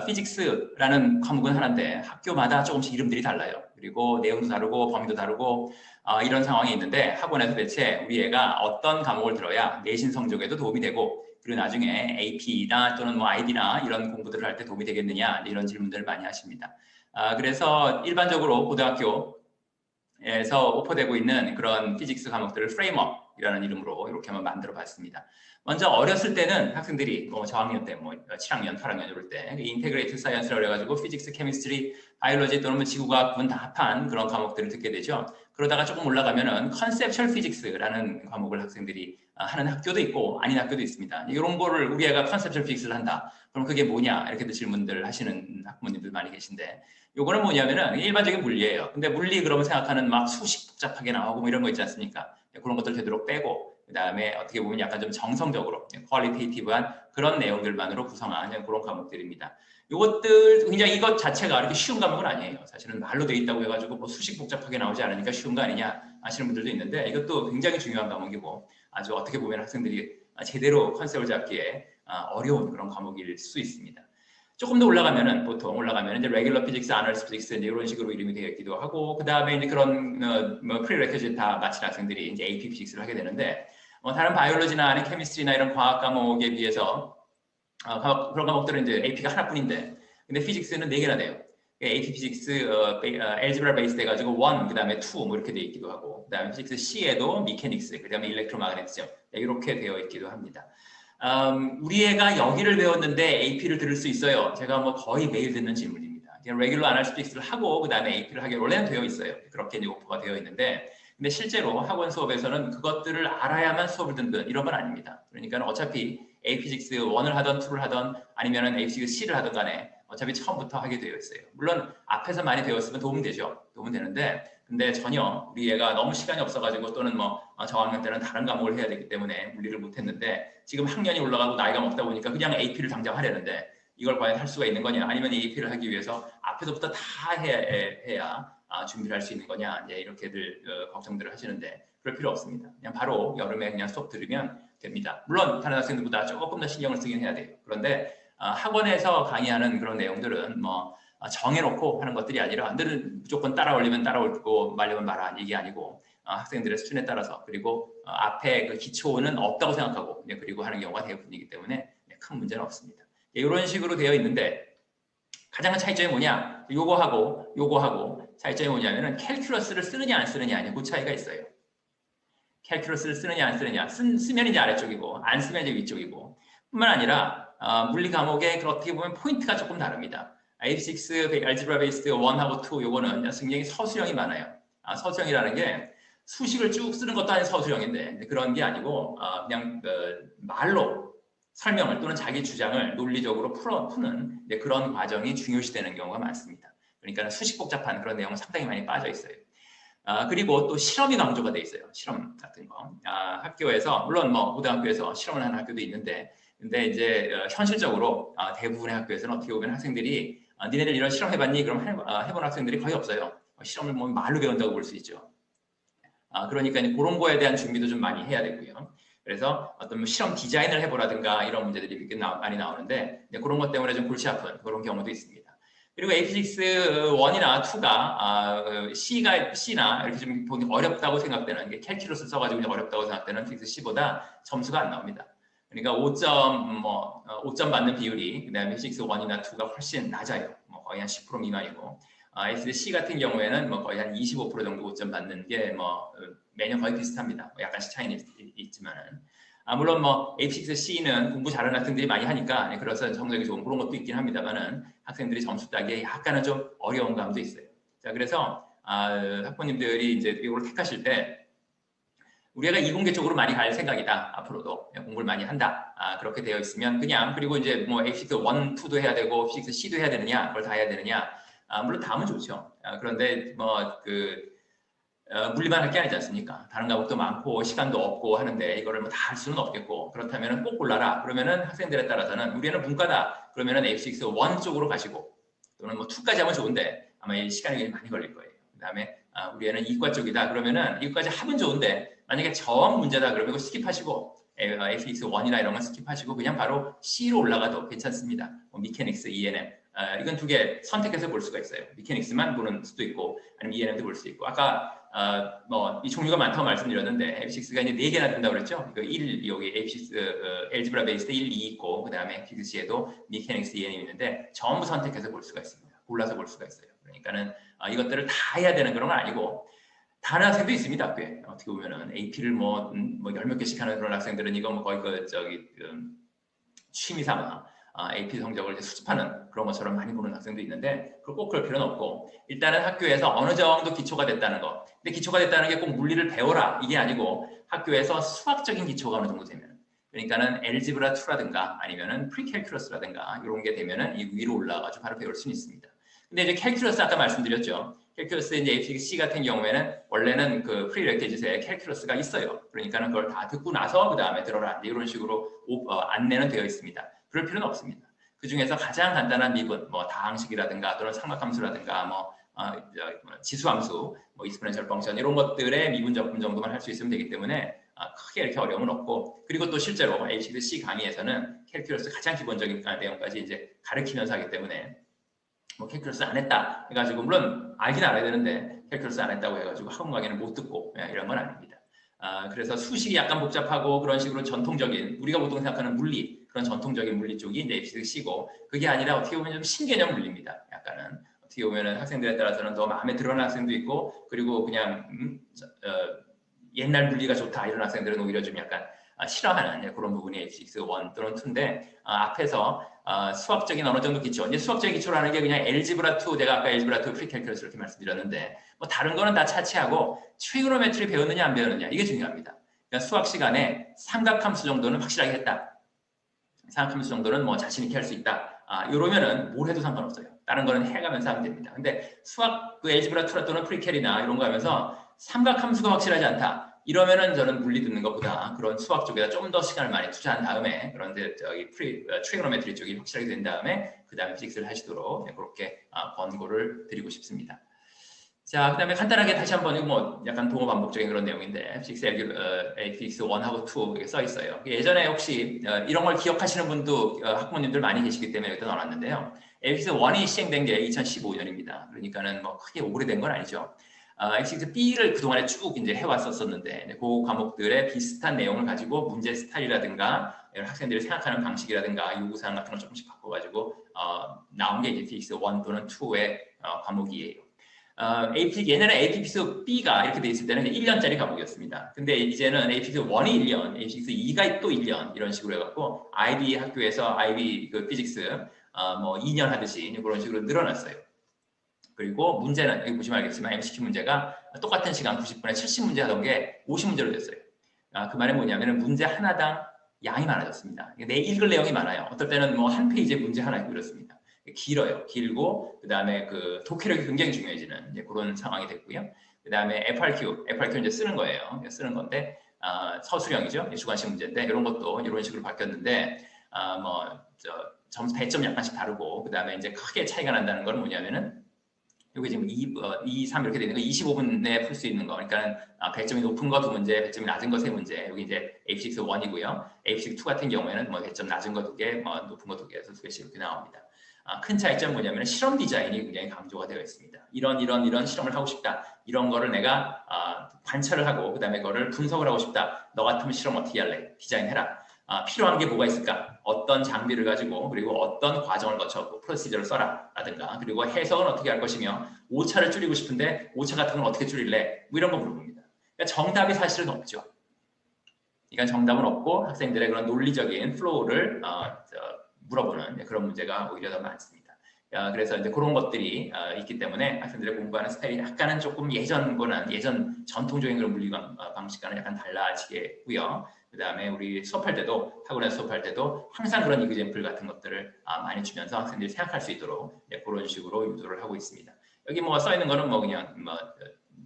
피직스라는 과목은 하나인데 학교마다 조금씩 이름들이 달라요. 그리고 내용도 다르고 범위도 다르고 이런 상황이 있는데 학원에서 대체 우리 애가 어떤 과목을 들어야 내신 성적에도 도움이 되고 그리고 나중에 AP나 또는 ID나 이런 공부들을 할 때 도움이 되겠느냐 이런 질문들을 많이 하십니다. 그래서 일반적으로 고등학교에서 오퍼되고 있는 그런 피직스 과목들을 프레임업이라는 이름으로 이렇게 한번 만들어 봤습니다. 먼저 어렸을 때는 학생들이 저학년 때 7학년, 8학년 이럴 때 인테그레이티드 사이언스라고 해가지고 피직스, 케미스트리, 바이올로지 또는 지구과학 분 다 합한 그런 과목들을 듣게 되죠. 그러다가 조금 올라가면은 컨셉셜 피직스라는 과목을 학생들이 하는 학교도 있고 아닌 학교도 있습니다. 이런 거를 우리 애가 컨셉셜 피직스를 한다. 그럼 그게 뭐냐? 이렇게도 질문들 하시는 학부모님들 많이 계신데 요거는 뭐냐면은 일반적인 물리예요. 근데 물리 그러면 생각하는 막 수식 복잡하게 나오고 이런 거 있지 않습니까? 그런 것들 되도록 빼고 그 다음에 어떻게 보면 약간 좀 정성적으로 퀄리테이티브한 그런 내용들만으로 구성한 그런 과목들입니다. 이것들 굉장히 이것 자체가 이렇게 쉬운 과목은 아니에요. 사실은 말로 돼 있다고 해가지고 수식 복잡하게 나오지 않으니까 쉬운 거 아니냐 하시는 분들도 있는데 이것도 굉장히 중요한 과목이고 아주 어떻게 보면 학생들이 제대로 컨셉을 잡기에 어려운 그런 과목일 수 있습니다. 조금 더 올라가면은 보통 이제 레귤러 피직스, 아널리스 피직스 이런 식으로 이름이 되어 있기도 하고 그 다음에 이제 그런 프리레퀴짓 다 마친 학생들이 이제 AP 피직스를 하게 되는데 다른 바이올로지나 아닌 케미스트리나 이런 과학 과목에 비해서 그런 과목들은 이제 AP가 하나뿐인데 근데 피직스는 4개나 돼요. AP 피직스 알지브라 베이스 돼가지고 1, 그 다음에 2 이렇게 되어 있기도 하고 그 다음에 피직스 C에도 미케닉스, 그 다음에 일렉트로마그네티즘 이렇게 되어 있기도 합니다. 우리 애가 여기를 배웠는데 AP를 들을 수 있어요. 제가 거의 매일 듣는 질문입니다. 레귤러 아날리시스 피직스를 하고 그 다음에 AP를 하게 원래는 되어 있어요. 그렇게 이제 오퍼가 되어 있는데 근데 실제로 학원 수업에서는 그것들을 알아야만 수업을 듣는 이런 건 아닙니다. 그러니까 어차피 AP 피직스 1을 하던 2를 하던 아니면은 AP 피직스 C를 하던 간에 어차피 처음부터 하게 되어 있어요. 물론 앞에서 많이 배웠으면 도움 되죠. 도움 되는데 근데 전혀 우리 애가 너무 시간이 없어가지고 또는 저학년 때는 다른 과목을 해야 되기 때문에 물리를 못했는데 지금 학년이 올라가고 나이가 먹다 보니까 그냥 AP를 당장 하려는데 이걸 과연 할 수가 있는 거냐 아니면 AP를 하기 위해서 앞에서부터 다 해야 준비를 할 수 있는 거냐 이제 이렇게들 걱정들을 하시는데 그럴 필요 없습니다. 그냥 바로 여름에 그냥 수업 들으면 됩니다. 물론 다른 학생들보다 조금 더 신경을 쓰긴 해야 돼요. 그런데 학원에서 강의하는 그런 내용들은 뭐 정해놓고 하는 것들이 아니라 늘 무조건 따라올리면 따라올고 말리면 말아 이게 아니고 학생들의 수준에 따라서 그리고 앞에 그 기초는 없다고 생각하고 그리고 하는 경우가 대부분이기 때문에 큰 문제는 없습니다. 이런 식으로 되어 있는데 가장 큰 차이점이 뭐냐? 요거하고 차이점이 뭐냐면은 캘큘러스를 쓰느냐 안 쓰느냐 그 차이가 있어요. 캘큘러스를 쓰느냐 안 쓰느냐 쓰면 이제 아래쪽이고 안 쓰면 이제 위쪽이고 뿐만 아니라 물리 과목에 어떻게 보면 포인트가 조금 다릅니다. AP6 알지브라 베이스드 1하고 2 요거는 굉장히 서술형이 많아요. 서술형이라는 게 수식을 쭉 쓰는 것도 아닌 서술형인데 그런 게 아니고 그냥 말로 설명을 또는 자기 주장을 논리적으로 푸는 그런 과정이 중요시되는 경우가 많습니다. 그러니까 수식 복잡한 그런 내용은 상당히 많이 빠져 있어요. 그리고 또 실험이 강조가 돼 있어요. 실험 같은 거. 학교에서 물론 뭐 고등학교에서 실험을 하는 학교도 있는데 근데 이제 현실적으로 대부분의 학교에서는 어떻게 보면 학생들이 니네들 이런 실험 해봤니? 그럼 해본 학생들이 거의 없어요. 실험을 뭐 말로 배운다고 볼 수 있죠. 그러니까 그런 거에 대한 준비도 좀 많이 해야 되고요. 그래서 어떤 실험 디자인을 해보라든가 이런 문제들이 많이 나오는데 그런 것 때문에 좀 골치 아픈 그런 경우도 있습니다. 그리고 AP6 1이나 2가 C나 이렇게 좀 보기 어렵다고 생각되는 게 캘큘러스 써가지고 어렵다고 생각되는 픽스 C보다 점수가 안 나옵니다. 그러니까 5점 받는 비율이 그다음에 AP6 1이나 2가 훨씬 낮아요. 뭐 거의 한 10% 미만이고 AP6 같은 경우에는 뭐 거의 한 25% 정도 5점 받는 게 뭐 매년 거의 비슷합니다. 약간씩 차이는 있지만은 물론 뭐 AP6C는 공부 잘하는 학생들이 많이 하니까 그래서 성적이 좋은 그런 것도 있긴 합니다만은 학생들이 점수 따기에 약간은 좀 어려운 감도 있어요. 자 그래서 학부모님들이 이제 이걸 택하실 때 우리가 이공계 쪽으로 많이 갈 생각이다. 앞으로도 공부를 많이 한다. 그렇게 되어 있으면 그냥 그리고 이제 뭐 AP6 1, 2도 해야 되고 AP6C도 해야 되느냐 그걸 다 해야 되느냐 물론 다 하면 좋죠. 그런데 뭐 물리만 할 게 아니지 않습니까? 다른 과목도 많고 시간도 없고 하는데 이거를 뭐 다 할 수는 없겠고 그렇다면 꼭 골라라. 그러면은 학생들에 따라서는 우리는 문과다. 그러면은 AP6 1 쪽으로 가시고 또는 뭐 2까지 하면 좋은데 아마 이 시간이 많이 걸릴 거예요. 그다음에 우리는 이과 쪽이다. 그러면은 이과까지 하면 좋은데 만약에 정 문제다 그러면 이거 스킵하시고 AP6 1이나 이런 건 스킵하시고 그냥 바로 C로 올라가도 괜찮습니다. 미케닉스, E&M 이건 두 개 선택해서 볼 수가 있어요. 미케닉스만 보는 수도 있고 아니면 E&M도 볼 수 있고 아까 뭐 이 종류가 많다고 말씀드렸는데 AP6가 이제 4개나 된다고 그랬죠. 그 1 여기 AP6 알지브라 베이스드 1, 2 있고 그다음에 AP6C에도 미케닉스, E&M 있는데 전부 선택해서 볼 수가 있습니다. 골라서 볼 수가 있어요. 그러니까는 이것들을 다 해야 되는 그런 건 아니고 다른 학생도 있습니다. 꽤 어떻게 보면은 AP를 뭐 10몇 개씩 하는 그런 학생들은 이거 뭐 거의 취미 삼아 AP 성적을 이제 수집하는 그런 것처럼 많이 보는 학생도 있는데 꼭 그럴 필요는 없고 일단은 학교에서 어느 정도 기초가 됐다는 거. 근데 기초가 됐다는 게 꼭 물리를 배워라 이게 아니고 학교에서 수학적인 기초가 어느 정도 되면 그러니까는 엘지브라 2라든가 아니면은 프리캘큘러스라든가 이런 게 되면은 이 위로 올라가지고 바로 배울 수는 있습니다. 근데 이제 캘큘러스 아까 말씀드렸죠. 캘큘러스 이제 AP6C 같은 경우에는 원래는 그 프리레퀴짓에 캘큘러스가 있어요. 그러니까는 그걸 다 듣고 나서 그 다음에 들어라 이런 식으로 안내는 되어 있습니다. 그럴 필요는 없습니다. 그 중에서 가장 간단한 미분, 뭐 다항식이라든가 또는 삼각함수라든가 뭐 지수함수, 뭐 익스포넨셜 펑션 이런 것들의 미분 적분 정도만 할 수 있으면 되기 때문에 크게 이렇게 어려움은 없고 그리고 또 실제로 AP6C 강의에서는 캘큘러스 가장 기본적인 내용까지 이제 가르치면서 하기 때문에 뭐 캘큘러스 안 했다 해가지고 물론 알긴 알아야 되는데 캘큘러스 안 했다고 해가지고 학원 강의는 못 듣고 이런 건 아닙니다. 그래서 수식이 약간 복잡하고 그런 식으로 전통적인 우리가 보통 생각하는 물리 그런 전통적인 물리 쪽이 이제 AP6C고 그게 아니라 어떻게 보면 좀 신개념 물리입니다. 약간은 어떻게 보면 학생들에 따라서는 더 마음에 들어하는 학생도 있고 그리고 그냥 옛날 물리가 좋다 이런 학생들은 오히려 좀 약간 싫어하는 그런 부분이 AP6 1 또는 2인데 앞에서 수학적인 어느 정도 기초 이제 수학적인 기초라는 게 그냥 엘지브라 2 내가 아까 엘지브라 2 프리캘큘러스 이렇게 말씀드렸는데 뭐 다른 거는 다 차치하고 트리고노메트리 배웠느냐 안 배웠느냐 이게 중요합니다. 그러니까 수학 시간에 삼각함수 정도는 확실하게 했다. 삼각함수 정도는 뭐 자신 있게 할 수 있다. 이러면은 뭘 해도 상관없어요. 다른 거는 해가면서 하면 됩니다. 근데 수학 그 엘지브라 2 또는 프리캘이나 이런 거 하면서 삼각함수가 확실하지 않다. 이러면은 저는 물리 듣는 것보다 그런 수학 쪽에다 좀 더 시간을 많이 투자한 다음에 그런데 트리고노메트리 쪽이 확실하게 된 다음에 그 다음에 피직스를 하시도록 그렇게 권고를 드리고 싶습니다. 자, 그다음에 간단하게 다시 한번 이거 뭐 약간 동어 반복적인 그런 내용인데 Physics 1하고 2 이렇게 써 있어요. 예전에 혹시 이런 걸 기억하시는 분도 학부모님들 많이 계시기 때문에 여기다 넣어놨는데요. Physics 1이 시행된 게 2015년입니다. 그러니까는 뭐 크게 오래된 건 아니죠. Physics B를 그동안에 쭉 이제 해왔었는데 그 과목들의 비슷한 내용을 가지고 문제 스타일이라든가 학생들이 생각하는 방식이라든가 요구사항 같은 걸 조금씩 바꿔가지고 나온 게 이제 Physics 1 또는 2의 과목이에요. 예전에 AP B가 이렇게 돼 있을 때는 1년짜리 과목이었습니다. 근데 이제는 AP 1이 1년, AP 2가 또 1년 이런 식으로 해갖고 IB 학교에서 IB 그 피직스 뭐 2년 하듯이 그런 식으로 늘어났어요. 그리고 문제는 여기 보시면 알겠지만 MCQ 문제가 똑같은 시간 90분에 70문제 하던 게 50문제로 됐어요. 그 말은 뭐냐면 문제 하나당 양이 많아졌습니다. 내 읽을 내용이 많아요. 어떨 때는 뭐 한 페이지에 문제 하나 있고 이렇습니다. 길어요. 길고 그 다음에 그 독해력이 굉장히 중요해지는 이제 그런 상황이 됐고요. 그 다음에 FRQ 이제 쓰는 거예요. 쓰는 건데 서술형이죠. 주관식 문제인데 이런 것도 이런 식으로 바뀌었는데 점수 배점 약간씩 다르고 그 다음에 이제 크게 차이가 난다는 건 뭐냐면은 여기 지금 2, 3 이렇게 되는 거 25분 내에 풀 수 있는 거. 그러니까 배점이 높은 거 2문제, 배점이 낮은 거 3문제. 여기 이제 AP6 1이고요. AP6 2 같은 경우에는 뭐 배점 낮은 거 2개, 뭐 높은 거 2개에서 2개씩 이렇게 나옵니다. 큰 차이점 뭐냐면 실험 디자인이 굉장히 강조가 되어 있습니다. 이런 실험을 하고 싶다. 이런 거를 내가 관찰을 하고 그다음에 그거를 분석을 하고 싶다. 너 같으면 실험 어떻게 할래? 디자인해라. 필요한 게 뭐가 있을까? 어떤 장비를 가지고 그리고 어떤 과정을 거쳐 프로시저를 써라 라든가 그리고 해석은 어떻게 할 것이며 오차를 줄이고 싶은데 오차 같은 건 어떻게 줄일래? 뭐 이런 거 물어봅니다. 그러니까 정답이 사실은 없죠. 그러니까 정답은 없고 학생들의 그런 논리적인 플로우를 물어보는 그런 문제가 오히려 더 많습니다. 그래서 이제 그런 것들이 있기 때문에 학생들의 공부하는 스타일이 약간은 조금 예전 전통적인 그런 물리 방식과는 약간 달라지겠고요. 그 다음에 우리 수업할 때도 학원에서 수업할 때도 항상 그런 이그젠플 같은 것들을 많이 주면서 학생들이 생각할 수 있도록 그런 식으로 유도를 하고 있습니다. 여기 뭐 써 있는 거는 뭐 그냥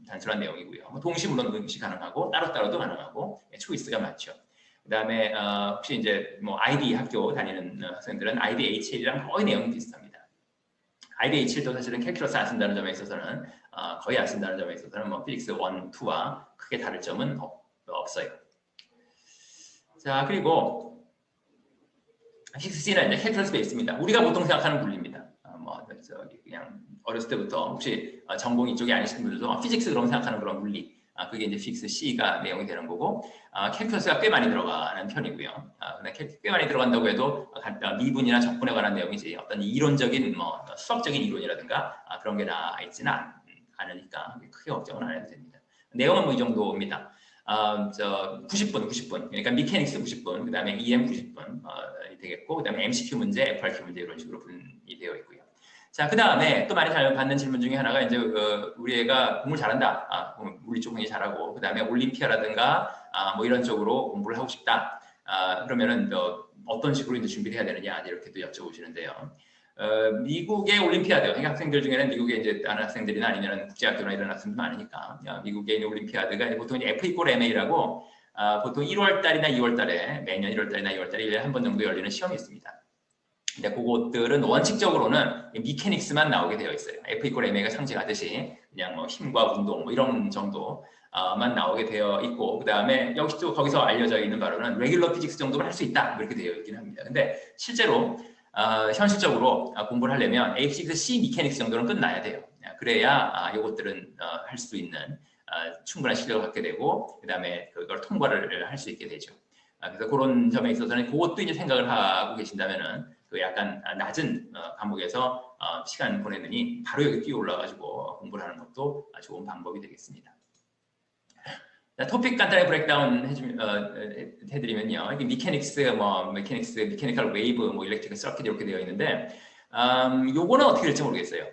단순한 내용이고요. 동시 물론 응시 가능하고 따로따로도 가능하고 초이스가 많죠. 그다음에 혹시 이제 뭐 IB 학교 다니는 학생들은 IB H1이랑 거의 내용이 비슷합니다. IB H1도 사실은 캘큘러스 안 쓴다는 점에 있어서는 거의 안 쓴다는 점에 있어서는 뭐 피직스 1, 2와 크게 다를 점은 없어요. 자, 그리고 피직스 C는 이제 캘큘러스 베이스입니다. 우리가 보통 생각하는 물리입니다. 그냥 어렸을 때부터 혹시 전공 이쪽이 아니신 분들도 피직스 그럼 생각하는 그런 물리. 그게 이제 피직스 C가 내용이 되는 거고 캘큘러스가 꽤 많이 들어가는 편이고요. 꽤 많이 들어간다고 해도 미분이나 적분에 관한 내용이지 어떤 이론적인 수학적인 이론이라든가 그런 게 나와 있지는 않으니까 크게 걱정은 안 해도 됩니다. 내용은 뭐 이 정도입니다. 90분 그러니까 미케닉스 90분 그 다음에 EM 90분 되겠고 그 다음에 MCQ 문제, FRQ 문제 이런 식으로 분이 되어 있고요. 자, 그 다음에 또 많이 받는 질문 중에 하나가 이제 우리 애가 공부를 잘한다. 물리 쪽 굉장히 잘하고 그 다음에 올림피아라든가 뭐 이런 쪽으로 공부를 하고 싶다. 그러면은 어떤 식으로 이제 준비를 해야 되느냐 이렇게도 여쭤보시는데요. 미국의 올림피아드, 학생들 중에는 미국에 이제 다른 학생들이나 아니면 국제학교나 이런 학생들 많으니까 미국에 있는 올림피아드가 보통 이제 F=MA라고 보통 1월달이나 2월달에 매년 1월달이나 2월달에 1년에 한 번 정도 열리는 시험이 있습니다. 근데 그것들은 원칙적으로는 미케닉스만 나오게 되어 있어요. F=MA가 상징하듯이 그냥 뭐 힘과 운동 뭐 이런 정도만 나오게 되어 있고 그 다음에 여기도 거기서 알려져 있는 바로는 레귤러 피직스 정도는 할 수 있다 이렇게 되어 있긴 합니다. 근데 실제로 현실적으로 공부를 하려면 A6 C 미케닉스 정도는 끝나야 돼요. 그래야 이것들은 할 수 있는 충분한 실력을 갖게 되고 그 다음에 그걸 통과를 할 수 있게 되죠. 그래서 그런 점에 있어서는 그것도 이제 생각을 하고 계신다면은 그 약간 낮은 과목에서 시간 보내느니 바로 여기 뛰어 올라가지고 공부를 하는 것도 좋은 방법이 되겠습니다. 자, 토픽 간단하게 브레이크다운 해드리면요. 이게 미케니컬 웨이브, 뭐 일렉트릭 서킷 이렇게 되어 있는데 요거는 어떻게 될지 모르겠어요.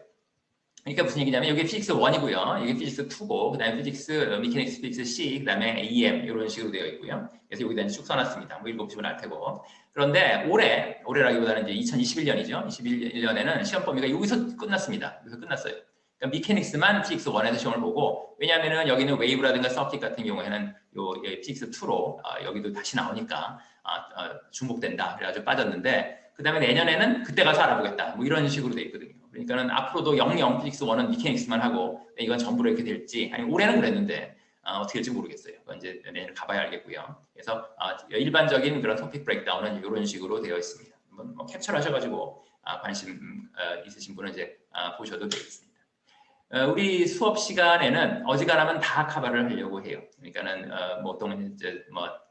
그러니까 무슨 얘기냐면 여기 피직스 1이고요. 이게 피직스 2고 그다음에 미케닉스 피직스 C 그다음에 EM 이런 식으로 되어 있고요. 그래서 여기다 쭉 써놨습니다. 뭐 읽어보시면 알 테고. 그런데 올해라기보다는 이제 2021년이죠. 21년에는 시험 범위가 여기서 끝났습니다. 여기서 끝났어요. 그러니까 미케닉스만 피직스 1에서 시험을 보고 왜냐하면은 여기는 웨이브라든가 서킷 같은 경우에는 피직스 2로 여기도 다시 나오니까 중복된다. 그래가지고 빠졌는데 그 다음에 내년에는 그때 가서 알아보겠다. 뭐 이런 식으로 돼 있거든요. 그러니까는 앞으로도 영영 피직스 1은 미케닉스만 하고 이건 전부로 이렇게 될지 아니면 올해는 그랬는데 어떻게 될지 모르겠어요. 그건 이제 내년 가봐야 알겠고요. 그래서 일반적인 그런 토픽 브레이크다운은 이런 식으로 되어 있습니다. 한번 뭐 캡처를 하셔가지고 관심 있으신 분은 이제 보셔도 되겠습니다. 우리 수업 시간에는 어지간하면 다 커버를 하려고 해요. 그러니까는 보통 이제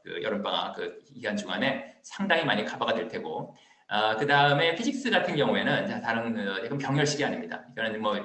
그 여름방학 그 기간 중간에 상당히 많이 커버가 될 테고, 그 다음에 피직스 같은 경우에는 다른 약간 병렬식이 아닙니다. 그러니까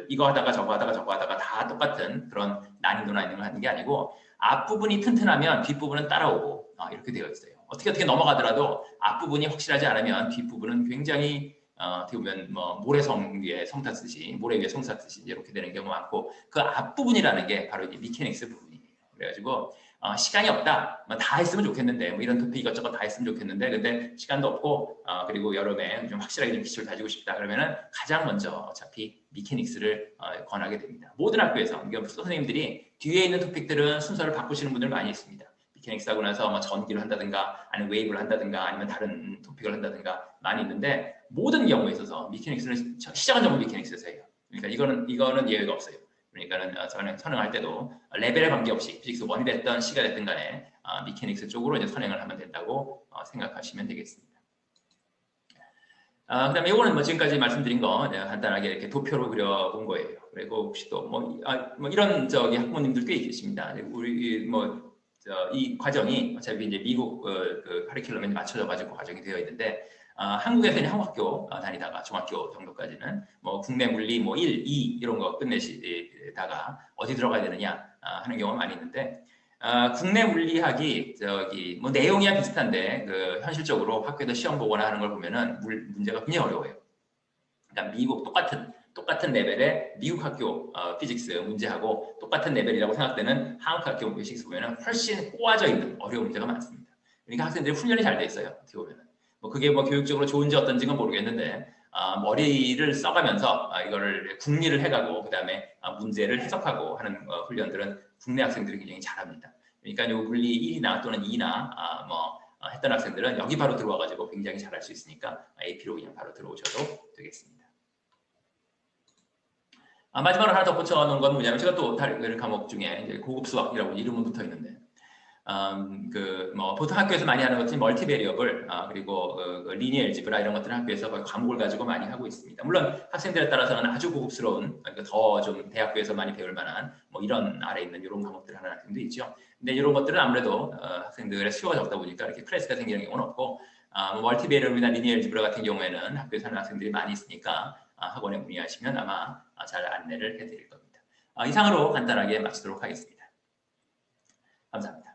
이거 하다가 저거 하다가 저거 하다가 다 똑같은 그런 난이도나 있는 걸 하는 게 아니고 앞부분이 튼튼하면 뒷부분은 따라오고 이렇게 되어 있어요. 어떻게 넘어가더라도 앞부분이 확실하지 않으면 뒷부분은 굉장히 어떻게 보면 모래성 위에 성 탔듯이 모래 위에 성 탔듯이 이렇게 되는 경우가 많고 그 앞부분이라는 게 바로 이제 미케닉스 부분이에요. 그래가지고 시간이 없다. 다 했으면 좋겠는데 이런 토픽 이것저것 다 했으면 좋겠는데 근데 시간도 없고 그리고 여름에 좀 확실하게 좀 기초를 다지고 싶다 그러면은 가장 먼저 어차피 미케닉스를 권하게 됩니다. 모든 학교에서 그러니까 선생님들이 뒤에 있는 토픽들은 순서를 바꾸시는 분들 많이 있습니다. 미케닉스 하고 나서 전기를 한다든가 아니면 웨이브를 한다든가 아니면 다른 토픽을 한다든가 많이 있는데 모든 경우에 있어서 미케닉스는 시작은 전부 미케닉스에서 해요. 그러니까 이거는 예외가 없어요. 그러니까는 선행할 때도 레벨에 관계없이 피직스 1이 됐던 C가 됐든 간에 미케닉스 쪽으로 이제 선행을 하면 된다고 생각하시면 되겠습니다. 그다음에 이거는 지금까지 말씀드린 거 간단하게 이렇게 도표로 그려본 거예요. 그리고 혹시 또 이런 학부모님들 꽤 계십니다. 우리 이 과정이 어차피 이제 미국 그 카리큘럼에 맞춰져 가지고 과정이 되어 있는데 한국에서 이제 한국 학교 다니다가 중학교 정도까지는 국내 물리 1, 2 이런 거 끝내시다가 어디 들어가야 되느냐 하는 경우가 많이 있는데 국내 물리학이 내용이야 비슷한데 현실적으로 학교에서 시험 보거나 하는 걸 보면은 문제가 굉장히 어려워요. 그러니까 미국 똑같은 레벨의 미국 학교 피직스 문제하고 똑같은 레벨이라고 생각되는 한국 학교 피직스 보면은 훨씬 꼬아져 있는 어려운 문제가 많습니다. 그러니까 학생들이 훈련이 잘 돼 있어요. 어떻게 보면은 그게 교육적으로 좋은지 어떤지는 모르겠는데 머리를 써가면서 이거를 국리를 해가고 그 다음에 문제를 해석하고 하는 훈련들은 국내 학생들이 굉장히 잘합니다. 그러니까 요 물리 1이나 또는 2나 했던 학생들은 여기 바로 들어와가지고 굉장히 잘할 수 있으니까 AP로 그냥 바로 들어오셔도 되겠습니다. 마지막으로 하나 덧붙여 놓은 건 뭐냐면 제가 또 다른 과목 중에 이제 고급 수학이라고 이름은 붙어 있는데 보통 학교에서 많이 하는 것은 멀티베리어블 그리고 리니어 엘지브라 이런 것들은 학교에서 과목을 가지고 많이 하고 있습니다. 물론 학생들에 따라서는 아주 고급스러운 더 좀 대학교에서 많이 배울 만한 이런 아래 있는 이런 과목들을 하는 학생도 있죠. 근데 이런 것들은 아무래도 학생들의 수요가 적다 보니까 이렇게 클래스가 생기는 경우는 없고 멀티베리어블이나 리니어 엘지브라 같은 경우에는 학교에서 하는 학생들이 많이 있으니까 학원에 문의하시면 아마 잘 안내를 해드릴 겁니다. 이상으로 간단하게 마치도록 하겠습니다. 감사합니다.